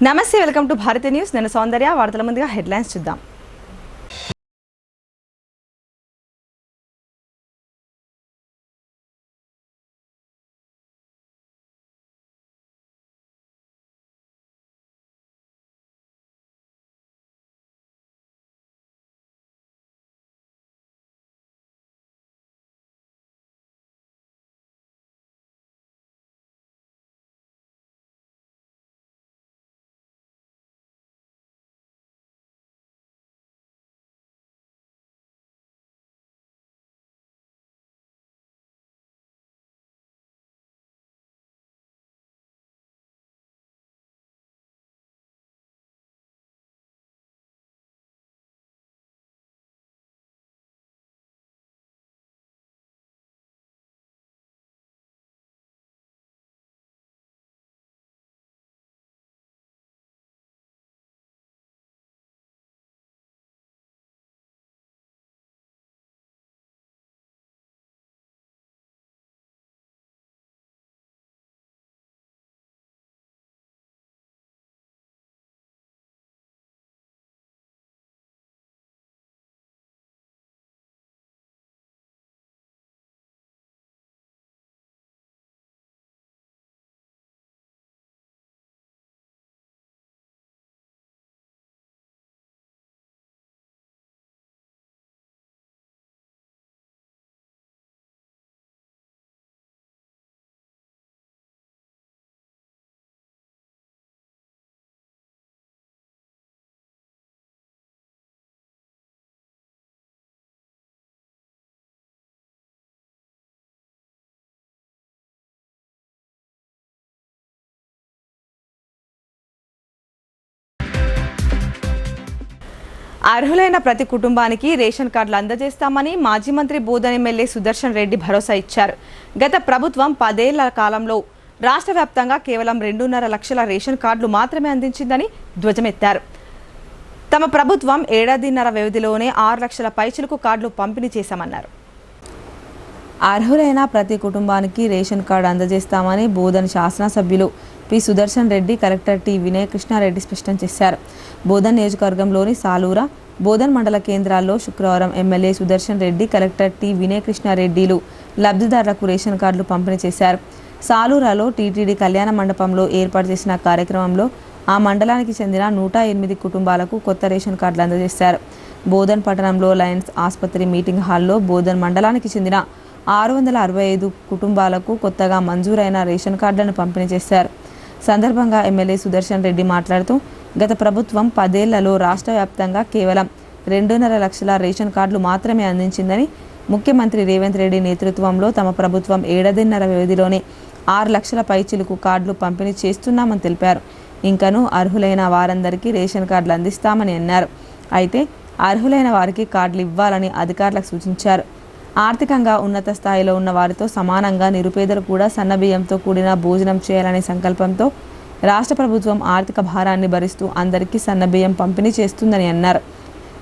నమస్తే, welcome to Bharatiya news. నేను సౌందర్య. వార్తల ముందుగా హెడ్లైన్స్ చూద్దాం. అర్హులైన ప్రతి కుటుంబానికి రేషన్ కార్డులు అందజేస్తామని మాజీ మంత్రి బోధన్ ఎమ్మెల్యే సుదర్శన్ రెడ్డి భరోసా ఇచ్చారు. గత ప్రభుత్వం 10 ఏళ్ల కాలంలో రాష్ట్ర వ్యాప్తంగా కేవలం 2.5 లక్షల రేషన్ కార్డులు మాత్రమే అందించిందని ధ్వజమెత్తారు. తమ ప్రభుత్వం ఏడాదిన్నర వ్యవధిలోనే 6 లక్షల పైచిలకు కార్డులు పంపిణీ చేశామన్నారు. అర్హులైన ప్రతి కుటుంబానికి రేషన్ కార్డు అందజేస్తామని బోధన్ శాసనసభ్యులు P Sudarshan Reddy, collector T Vinaya Krishna Reddy స్పష్టం చేశారు. బోధన్ నియోజకవర్గంలోని సాలూరా, బోధన్ మండల కేంద్రాల్లో శుక్రవారం MLA Sudarshan Reddy, collector T వినయ కృష్ణారెడ్డిలు లబ్ధిదారులకు రేషన్ కార్డులు పంపిణీ చేశారు. సాలూరాలో టీటీడీ కళ్యాణ మండపంలో ఏర్పాటు చేసిన కార్యక్రమంలో ఆ మండలానికి చెందిన 108 కుటుంబాలకు కొత్త రేషన్ కార్డులు అందజేశారు. బోధన్ పట్టణంలో లయన్స్ ఆసుపత్రి మీటింగ్ హాల్లో బోధన్ మండలానికి చెందిన 665 కుటుంబాలకు కొత్తగా మంజూరైన రేషన్ కార్డులను పంపిణీ చేశారు. సందర్భంగా ఎమ్మెల్యే సుదర్శన్ రెడ్డి మాట్లాడుతూ, గత ప్రభుత్వం 10 ఏళ్లలో రాష్ట్ర వ్యాప్తంగా కేవలం 2.5 లక్షల రేషన్ కార్డులు మాత్రమే అందించిందని, ముఖ్యమంత్రి రేవంత్ రెడ్డి నేతృత్వంలో తమ ప్రభుత్వం ఏడాదిన్నర వ్యవధిలోనే 6 లక్షల పైచిలుకు కార్డులు పంపిణీ చేస్తున్నామని తెలిపారు. ఇంకనూ అర్హులైన వారందరికీ రేషన్ కార్డులు అందిస్తామని అన్నారు. అయితే అర్హులైన వారికి కార్డులు ఇవ్వాలని అధికారులకు సూచించారు. ఆర్థికంగా ఉన్నత స్థాయిలో ఉన్న వారితో సమానంగా నిరుపేదలు కూడా సన్నబియ్యంతో కూడిన భోజనం చేయాలనే సంకల్పంతో రాష్ట్ర ప్రభుత్వం ఆర్థిక భారాన్ని భరిస్తూ అందరికీ సన్నబియ్యం పంపిణీ చేస్తుందని అన్నారు.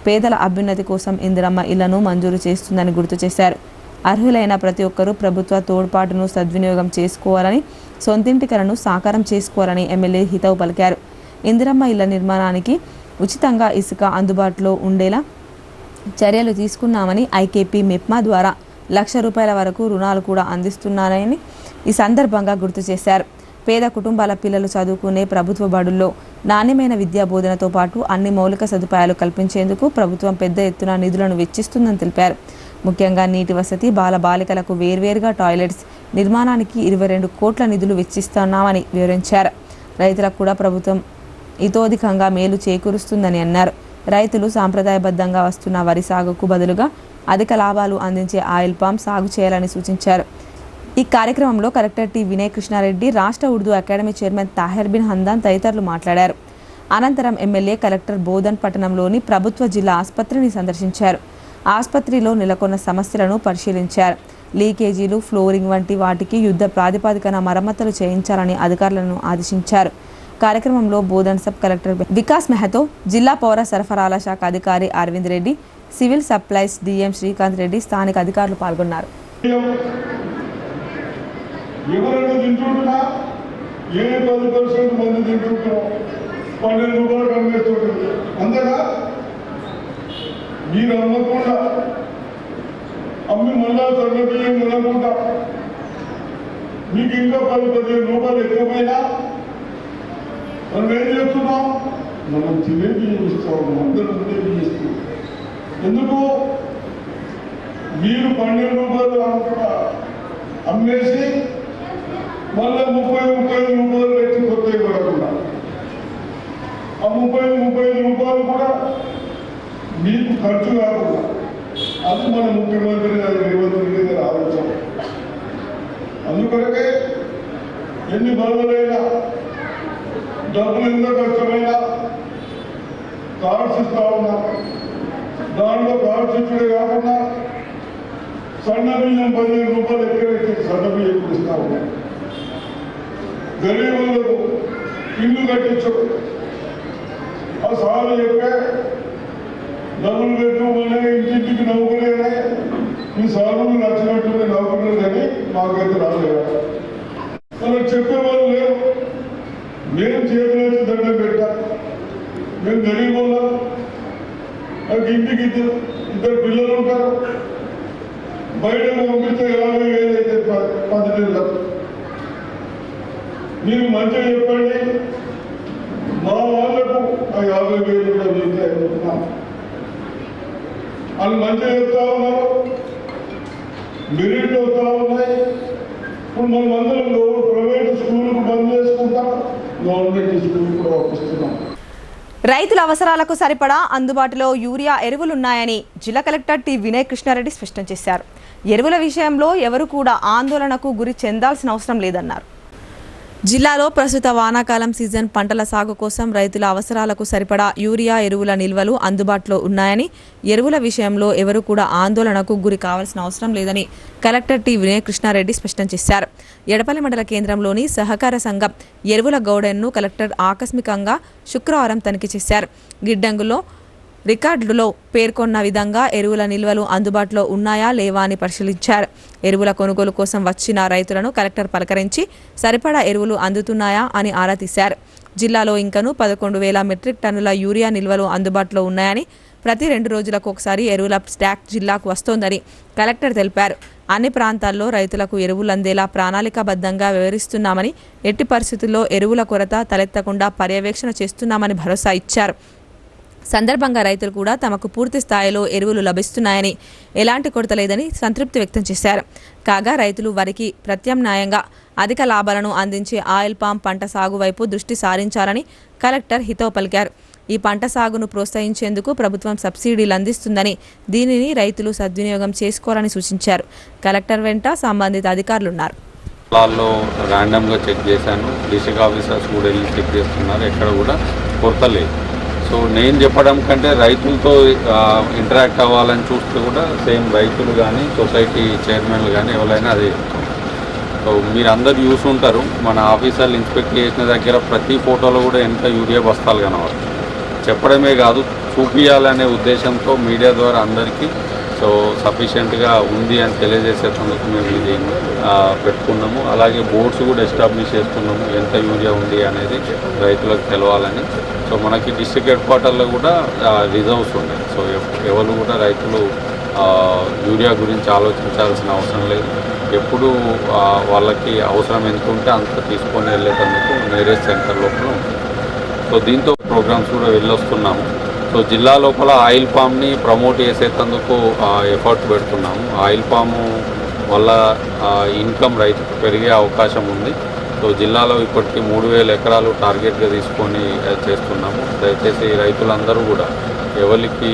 పేదల అభ్యున్నతి కోసం ఇందిరమ్మ ఇళ్లను మంజూరు చేస్తుందని గుర్తు చేశారు. అర్హులైన ప్రతి ఒక్కరూ ప్రభుత్వ తోడ్పాటును సద్వినియోగం చేసుకోవాలని, సొంతింటి కలను సాకారం చేసుకోవాలని ఎమ్మెల్యే హితవు పలికారు. ఇందిరమ్మ ఇళ్ల నిర్మాణానికి ఉచితంగా ఇసుక అందుబాటులో ఉండేలా చర్యలు తీసుకున్నామని, ఐకేపీ మెప్మా ద్వారా ₹1,00,000 వరకు రుణాలు కూడా అందిస్తున్నారని ఈ సందర్భంగా గుర్తు చేశారు. పేద కుటుంబాల పిల్లలు చదువుకునే ప్రభుత్వ బడుల్లో నాణ్యమైన విద్యా బోధనతో పాటు అన్ని మౌలిక సదుపాయాలు కల్పించేందుకు ప్రభుత్వం పెద్ద ఎత్తున నిధులను వెచ్చిస్తుందని తెలిపారు. ముఖ్యంగా నీటి వసతి, బాలబాలికలకు వేర్వేరుగా టాయిలెట్స్ నిర్మాణానికి 22 కోట్ల నిధులు వెచ్చిస్తున్నామని వివరించారు. రైతులకు కూడా ప్రభుత్వం ఇతోధికంగా మేలు చేకూరుస్తుందని అన్నారు. రైతులు సాంప్రదాయబద్ధంగా వస్తున్న వరి సాగుకు బదులుగా అధిక లాభాలు అందించే ఆయిల్ పామ్ సాగు చేయాలని సూచించారు. ఈ కార్యక్రమంలో కలెక్టర్ టి వినయ కృష్ణారెడ్డి, రాష్ట్ర ఉర్దూ అకాడమీ చైర్మన్ తాహిర్ బిన్ హందాన్ తదితరులు మాట్లాడారు. అనంతరం ఎమ్మెల్యే, కలెక్టర్ బోధన్ పట్టణంలోని ప్రభుత్వ జిల్లా ఆసుపత్రిని సందర్శించారు. ఆసుపత్రిలో నెలకొన్న సమస్యలను పరిశీలించారు. లీకేజీలు, ఫ్లోరింగ్ వంటి వాటికి యుద్ధ ప్రాతిపదికన మరమ్మతులు చేయించాలని అధికారులను ఆదేశించారు. కార్యక్రమంలో బోధన్ సబ్ కలెక్టర్ వికాస్ మెహతో, జిల్లా పౌర సరఫరాల శాఖ అధికారి Aravind Reddy, civil supplies DM Srikanth Reddy, స్థానిక అధికారులు పాల్గొన్నారు. 12 రూపాయలు అమ్మేస్తుంటుంది. అంతేగా మీరు అమ్మకుండా అమ్మి మళ్ళా సన్న బియ్యం కొనకుండా మీకు ఇంకా 10-15 రూపాయలు ఎక్కువైనా మనం ఏం చేస్తున్నాం? మనం తినే బియ్యం ఇస్తాం, అందరూ ఉండే బియ్యం ఇస్తాం. ఎందుకు? మీరు 12 రూపాయలు అమ్మేసి మళ్ళీ 30-35 రూపాయలు పెట్టి కొత్తవి పడకుండా ఆ 30-35 రూపాయలు కూడా మీకు ఖర్చు కాకుండా అది మన ముఖ్యమంత్రి గారి రేవంత్ రెడ్డి గారి ఆలోచన. అందుకొరకే ఎన్ని బాధలైనా డబ్బులు ఎంత కష్టమైనా కార్డ్స్ ఇస్తా ఉన్నాం. దాంట్లో కార్డ్స్ ఇచ్చడే కాకుండా సన్న బియ్యం 15 రూపాయలు ఎక్కడైతే సన్న బియ్యం ఇస్తా ఉన్నాం. గరీబులకు ఇల్లు కట్టించు ఆ సార్లు చెప్పే డబ్బులు పెట్టుకోమనే ఇంటింటికి నవ్వుకునే ఈ సార్లు నచ్చినట్టు నవ్వుకున్నారు కానీ మాకైతే రాలేదు. మనం చెప్పేవాళ్ళు లేరు. మేము చేతులు వచ్చి దండం పెట్టా. మేము గరీబుల్లో నాకు ఇంటికి ఇద్దరు పిల్లలు ఉంటారు. బయటకు పంపిస్తే 50,000 అయితే 10 నెలలకు. మీరు మంచిగా చెప్పండి, మా వాళ్ళకు ఆ 50,000 కూడా వెళ్తే అనుకుంటున్నాం. వాళ్ళు మంచిగా చెప్తా ఉన్నారు, మెరిట్ అవుతా ఉన్నాయి. ఇప్పుడు మనం అందరం ప్రైవేట్ స్కూల్కు బంద్ చేసుకుంటాం, గవర్నమెంట్ స్కూల్ కూడా పంపిస్తున్నాం. రైతుల అవసరాలకు సరిపడా అందుబాటులో యూరియా ఎరువులున్నాయని జిల్లా కలెక్టర్ టి వినయ్ కృష్ణారెడ్డి స్పష్టం చేశారు. ఎరువుల విషయంలో ఎవరు కూడా ఆందోళనకు గురి చెందాల్సిన అవసరం లేదన్నారు. జిల్లాలో ప్రస్తుత వానాకాలం సీజన్ పంటల సాగు కోసం రైతుల అవసరాలకు సరిపడా యూరియా ఎరువుల నిల్వలు అందుబాటులో ఉన్నాయని, ఎరువుల విషయంలో ఎవరు కూడా ఆందోళనకు గురి కావాల్సిన అవసరం లేదని కలెక్టర్ టి వినయ్ కృష్ణారెడ్డి స్పష్టం చేశారు. ఎడపల్లి మండల కేంద్రంలోని సహకార సంఘం ఎరువుల గౌడెన్ను కలెక్టర్ ఆకస్మికంగా శుక్రవారం తనిఖీ చేశారు. గిడ్డంగులో రికార్డులో పేర్కొన్న విధంగా ఎరువుల నిల్వలు అందుబాటులో ఉన్నాయా లేవా అని పరిశీలించారు. ఎరువుల కొనుగోలు కోసం వచ్చిన రైతులను కలెక్టర్ పలకరించి సరిపడా ఎరువులు అందుతున్నాయా అని ఆరా తీశారు. జిల్లాలో ఇంకనూ 11,000 మెట్రిక్ టన్నుల యూరియా నిల్వలు అందుబాటులో ఉన్నాయని, ప్రతి 2 రోజులకు ఒకసారి ఎరువుల స్టాక్ జిల్లాకు వస్తోందని కలెక్టర్ తెలిపారు. అన్ని ప్రాంతాల్లో రైతులకు ఎరువులు అందేలా ప్రణాళికాబద్ధంగా వివరిస్తున్నామని, ఎట్టి పరిస్థితుల్లో ఎరువుల కొరత తలెత్తకుండా పర్యవేక్షణ చేస్తున్నామని భరోసా ఇచ్చారు. సందర్భంగా రైతులు కూడా తమకు పూర్తి స్థాయిలో ఎరువులు లభిస్తున్నాయని, ఎలాంటి కొరత లేదని సంతృప్తి వ్యక్తం చేశారు. కాగా రైతులు వరికి ప్రత్యామ్నాయంగా అధిక లాభాలను అందించే ఆయిల్ పామ్ పంట సాగు వైపు దృష్టి సారించాలని కలెక్టర్ హితవు పలికారు. ఈ పంట సాగును ప్రోత్సహించేందుకు ప్రభుత్వం సబ్సిడీలు అందిస్తుందని, దీనిని రైతులు సద్వినియోగం చేసుకోవాలని సూచించారు. కలెక్టర్ వెంట సంబంధిత అధికారులున్నారు. ర్యాండమ్గా చెక్ చేశాను, డిస్ట్రిక్ట్ ఆఫీసర్స్ కూడా వెళ్ళి చెక్ చేస్తున్నారు, ఎక్కడ కూడా కొరత లేదు. సో నేను చెప్పడం కంటే రైతులతో ఇంటరాక్ట్ అవ్వాలని చూస్తే కూడా సేమ్ రైతులు కానీ సొసైటీ చైర్మన్లు కానీ ఎవరైనా అదే. సో మీరు అందరు చూసుంటారు, మన ఆఫీసర్లు ఇన్స్పెక్ట్ చేసిన దగ్గర ప్రతి ఫోటోలో కూడా ఎంత యూరియా బస్తాలు కనవాలి. చెప్పడమే కాదు, చూపించాలనే ఉద్దేశంతో మీడియా ద్వారా అందరికీ సో సఫిషియెంట్గా ఉంది అని తెలియజేసేందుకు మేము ఇది పెట్టుకున్నాము. అలాగే బోర్డ్స్ కూడా ఎస్టాబ్లిష్ చేస్తున్నాము, ఎంత యూరియా ఉంది అనేది రైతులకు తెలవాలని. సో మనకి డిస్ట్రిక్ట్ హెడ్ క్వార్టర్లో కూడా రిజర్వ్స్ ఉన్నాయి. సో ఎవరు కూడా రైతులు యూరియా గురించి ఆలోచించాల్సిన అవసరం లేదు. ఎప్పుడు వాళ్ళకి అవసరం ఎంత ఉంటే అంత తీసుకొని వెళ్ళేటందుకు నేరేజ్ సెంటర్ లోపల ఉంటుంది. సో దీంతో ప్రోగ్రామ్స్ కూడా వెళ్ళొస్తున్నాము. సో జిల్లా లోపల ఆయిల్ పామ్ని ప్రమోట్ చేసేందుకు ఎఫర్ట్స్ పెడుతున్నాము. ఆయిల్ పాము వల్ల ఇన్కమ్ రైతుకు పెరిగే అవకాశం ఉంది. సో జిల్లాలో ఇప్పటికీ 3,000 ఎకరాలు టార్గెట్గా తీసుకొని చేస్తున్నాము. దయచేసి రైతులందరూ కూడా ఎవరికి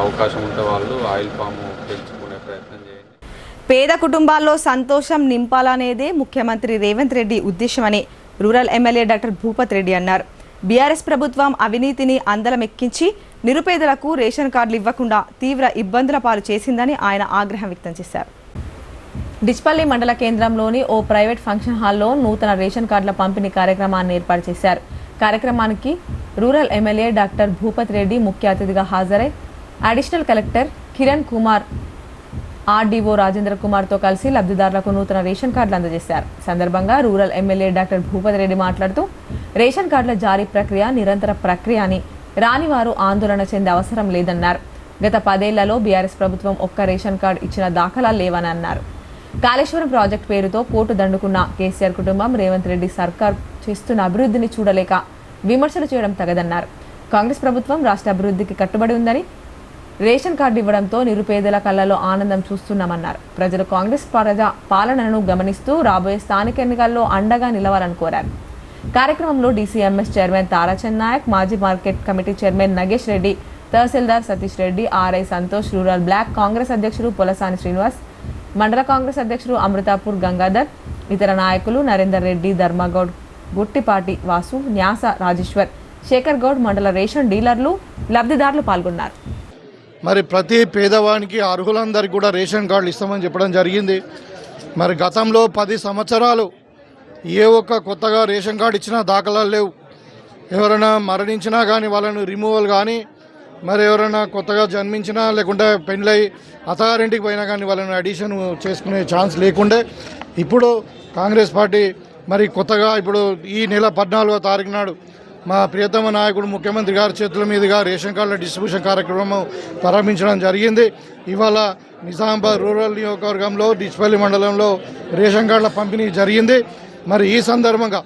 అవకాశం ఉంటే వాళ్ళు ఆయిల్ పాము పెంచుకునే ప్రయత్నం చేయండి. పేద కుటుంబాల్లో సంతోషం నింపాలనేదే ముఖ్యమంత్రి రేవంత్ రెడ్డి ఉద్దేశమని rural MLA doctor Bhupath Reddy అన్నారు. బీఆర్ఎస్ ప్రభుత్వం అవినీతిని అందలమెక్కించి నిరుపేదలకు రేషన్ కార్డులు ఇవ్వకుండా తీవ్ర ఇబ్బందుల పాలు చేసిందని ఆయన ఆగ్రహం వ్యక్తం చేశారు. డిచ్పల్లి మండల కేంద్రంలోని ఓ ప్రైవేట్ ఫంక్షన్ హాల్లో నూతన రేషన్ కార్డుల పంపిణీ కార్యక్రమాన్ని ఏర్పాటు చేశారు. కార్యక్రమానికి rural MLA doctor Bhupath Reddy ముఖ్య అతిథిగా హాజరై additional collector Kiran Kumar RDO Rajendra కుమార్తో కలిసి లబ్ధిదారులకు నూతన రేషన్ కార్డులు అందజేశారు. సందర్భంగా rural MLA doctor Bhupathi Reddy మాట్లాడుతూ రేషన్ కార్డుల జారీ ప్రక్రియ నిరంతర ప్రక్రియ అని, రాని వారు ఆందోళన చెందే అవసరం లేదన్నారు. గత 10 ఏళ్లలో బీఆర్ఎస్ ప్రభుత్వం ఒక్క రేషన్ కార్డు ఇచ్చిన దాఖలాలు లేవని అన్నారు. కాళేశ్వరం ప్రాజెక్టు పేరుతో కోర్టు దండుకున్న కేసీఆర్ కుటుంబం రేవంత్ రెడ్డి సర్కార్ చేస్తున్న అభివృద్ధిని చూడలేక విమర్శలు చేయడం తగదన్నారు. కాంగ్రెస్ ప్రభుత్వం రాష్ట్ర అభివృద్ధికి కట్టుబడి ఉందని, రేషన్ కార్డు ఇవ్వడంతో నిరుపేదల కళ్ళలో ఆనందం చూస్తున్నామన్నారు. ప్రజలు కాంగ్రెస్ ప్రజా పాలనను గమనిస్తూ రాబోయే స్థానిక ఎన్నికల్లో అండగా నిలవాలని కోరారు. కార్యక్రమంలో డీసీఎంఎస్ చైర్మన్ తారాచంద్ నాయక్, మాజీ market committee chairman Nagesh Reddy, tahsildar Satish Reddy, RI Santosh, rural block Congress అధ్యక్షుడు పొలసాని శ్రీనివాస్, మండల కాంగ్రెస్ అధ్యక్షుడు అమృతాపూర్ గంగాధర్, ఇతర నాయకులు నరేందర్ రెడ్డి, ధర్మగౌడ్, గుట్టిపాటి వాసు, న్యాస రాజేశ్వర్, శేఖర్ గౌడ్, మండల రేషన్ డీలర్లు, లబ్ధిదారులు పాల్గొన్నారు. మరి ప్రతి పేదవానికి అర్హులందరికీ కూడా రేషన్ కార్డులు ఇస్తామని చెప్పడం జరిగింది. మరి గతంలో 10 సంవత్సరాలు ఏ ఒక్క కొత్తగా రేషన్ కార్డు ఇచ్చినా దాఖలాలు లేవు. ఎవరైనా మరణించినా కానీ వాళ్ళను రిమూవల్ కానీ, మరి ఎవరైనా కొత్తగా జన్మించినా లేకుంటే పెళ్ళై అత్తగారింటికి పోయినా కానీ వాళ్ళని అడిషన్ చేసుకునే ఛాన్స్ లేకుండే, ఇప్పుడు కాంగ్రెస్ పార్టీ మరి కొత్తగా ఇప్పుడు ఈ నెల 14వ తారీఖు నాడు మా ప్రియతమ నాయకుడు ముఖ్యమంత్రి గారి చేతుల మీదుగా రేషన్ కార్డుల డిస్ట్రిబ్యూషన్ కార్యక్రమం ప్రారంభించడం జరిగింది. ఇవాళ నిజామాబాద్ రూరల్ నియోజకవర్గంలో డిచ్పల్లి మండలంలో రేషన్ కార్డుల పంపిణీ జరిగింది. మరి ఈ సందర్భంగా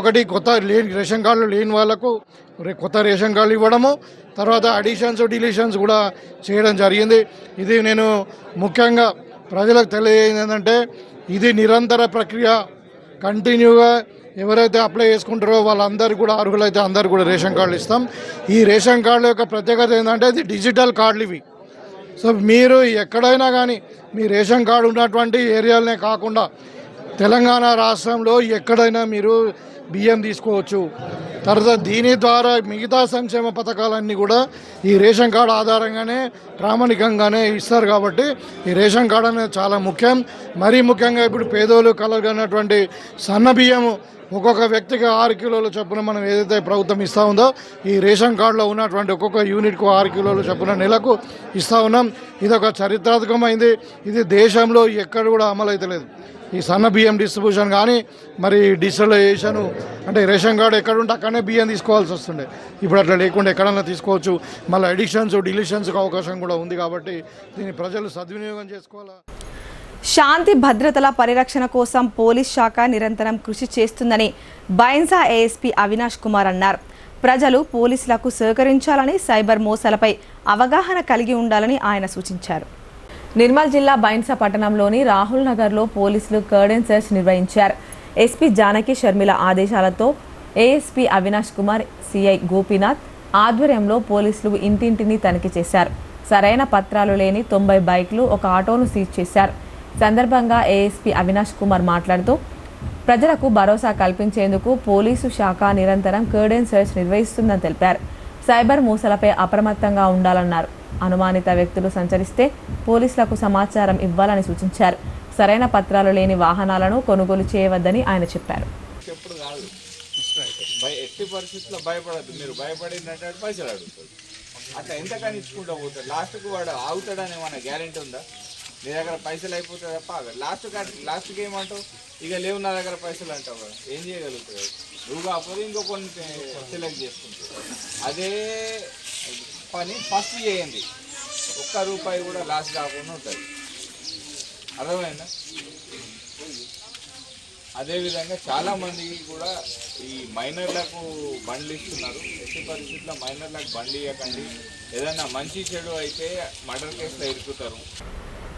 ఒకటి కొత్త రేషన్ కార్డులు లేని వాళ్లకు కొత్త రేషన్ కార్డులు ఇవ్వడము, తర్వాత అడిషన్స్ డిలీషన్స్ కూడా చేయడం జరిగింది. ఇది నేను ముఖ్యంగా ప్రజలకు తెలియజేయండి ఏంటంటే ఇది నిరంతర ప్రక్రియ. కంటిన్యూగా ఎవరైతే అప్లై చేసుకుంటారో వాళ్ళందరికీ కూడా అర్హులైతే అందరికీ కూడా రేషన్ కార్డులు ఇస్తాం. ఈ రేషన్ కార్డుల యొక్క ప్రత్యేకత ఏంటంటే ఇది డిజిటల్ కార్డులు ఇవి. సో మీరు ఎక్కడైనా కానీ మీ రేషన్ కార్డు ఉన్నటువంటి ఏరియాలనే కాకుండా తెలంగాణ రాష్ట్రంలో ఎక్కడైనా మీరు బియ్యం తీసుకోవచ్చు. తర్వాత దీని ద్వారా మిగతా సంక్షేమ పథకాలన్నీ కూడా ఈ రేషన్ కార్డు ఆధారంగానే ప్రామాణికంగానే ఇస్తారు. కాబట్టి ఈ రేషన్ కార్డు అనేది చాలా ముఖ్యం. మరీ ముఖ్యంగా ఇప్పుడు పేదోళ్ళు కలగనటువంటి సన్న బియ్యము ఒక్కొక్క వ్యక్తికి 6 కిలోల చొప్పున మనం ఏదైతే ప్రభుత్వం ఇస్తూ ఉందో ఈ రేషన్ కార్డులో ఉన్నటువంటి ఒక్కొక్క యూనిట్కు 6 కిలోల చొప్పున నెలకు ఇస్తూ ఉన్నాం. ఇది ఒక చరిత్రాత్మకమైంది. ఇది దేశంలో ఎక్కడ కూడా అమలు అవుతలేదు. ఈ సన్న బియ్యం డిస్ట్రిబ్యూషన్ కానీ మరి డిజిటలైజేషన్ అంటే రేషన్ కార్డు ఎక్కడ ఉంటే అక్కడనే బియ్యం తీసుకోవాల్సి వస్తుండే. ఇప్పుడు అట్లా లేకుండా ఎక్కడన్నా తీసుకోవచ్చు. మళ్ళీ అడిషన్స్ డిలీషన్స్కి అవకాశం కూడా ఉంది. కాబట్టి దీన్ని ప్రజలు సద్వినియోగం చేసుకోవాలా. శాంతి భద్రతల పరిరక్షణ కోసం పోలీస్ శాఖ నిరంతరం కృషి చేస్తుందని బైన్సా ఏఎస్పీ అవినాష్ కుమార్ అన్నారు. ప్రజలు పోలీసులకు సహకరించాలని, సైబర్ మోసాలపై అవగాహన కలిగి ఉండాలని ఆయన సూచించారు. నిర్మల్ జిల్లా బైన్సా పట్టణంలోని రాహుల్ నగర్లో పోలీసులు కర్డెన్ సెర్చ్ నిర్వహించారు. ఎస్పీ జానకి షర్మిల ఆదేశాలతో ఏఎస్పీ అవినాష్ కుమార్, సిఐ గోపీనాథ్ ఆధ్వర్యంలో పోలీసులు ఇంటింటిని తనిఖీ చేశారు. సరైన పత్రాలు లేని 90 బైక్లు, ఒక ఆటోను సీజ్ చేశారు. సందర్భంగా ఏఎస్పీ అవినాష్ కుమార్ మాట్లాడుతూ ప్రజలకు భరోసా కల్పించేందుకు పోలీసు శాఖ నిరంతరం కర్డెన్ సెర్చ్ నిర్వహిస్తుందని తెలిపారు. సైబర్ మోసాలపై అప్రమత్తంగా ఉండాలన్నారు. అనుమానిత వ్యక్తులు సంచరిస్తే పోలీసులకు సమాచారం ఇవ్వాలని సూచించారు. సరైన పత్రాలు లేని వాహనాలను కొనుగోలు చేయవద్దని ఆయన చెప్పారు. ఎట్టి పరిస్థితుల్లో భయపడద్దు. మీరు భయపడినట్టు పైసలు అడుగుతారు. అట్లా ఎంతకని ఇచ్చుకుంటూ పోతారు. లాస్ట్కు వాడు ఆగుతాడని మన గ్యారెంటీ ఉందా? నీ దగ్గర పైసలు అయిపోతుంది తప్ప లాస్ట్కి ఏమంటావు? ఇక లేవు నా దగ్గర పైసలు అంటావు కదా, ఏం చేయగలుగుతావు? నువ్వు కాకపోతే ఇంకో కొన్ని సెలెక్ట్ చేసుకుంటావు. అదే పని ఫస్ట్ చేయండి. ₹1 కూడా లాస్ కాకుండా ఉంటుంది. అర్థమైందా? అదేవిధంగా చాలామందికి కూడా ఈ మైనర్లకు బండ్లు ఇస్తున్నారు. ఎట్టి పరిస్థితుల్లో మైనర్లకు బండ్లు ఇవ్వకండి. ఏదైనా మంచి చెడు అయితే మర్డర్ కేసులో ఇరుకుతారు.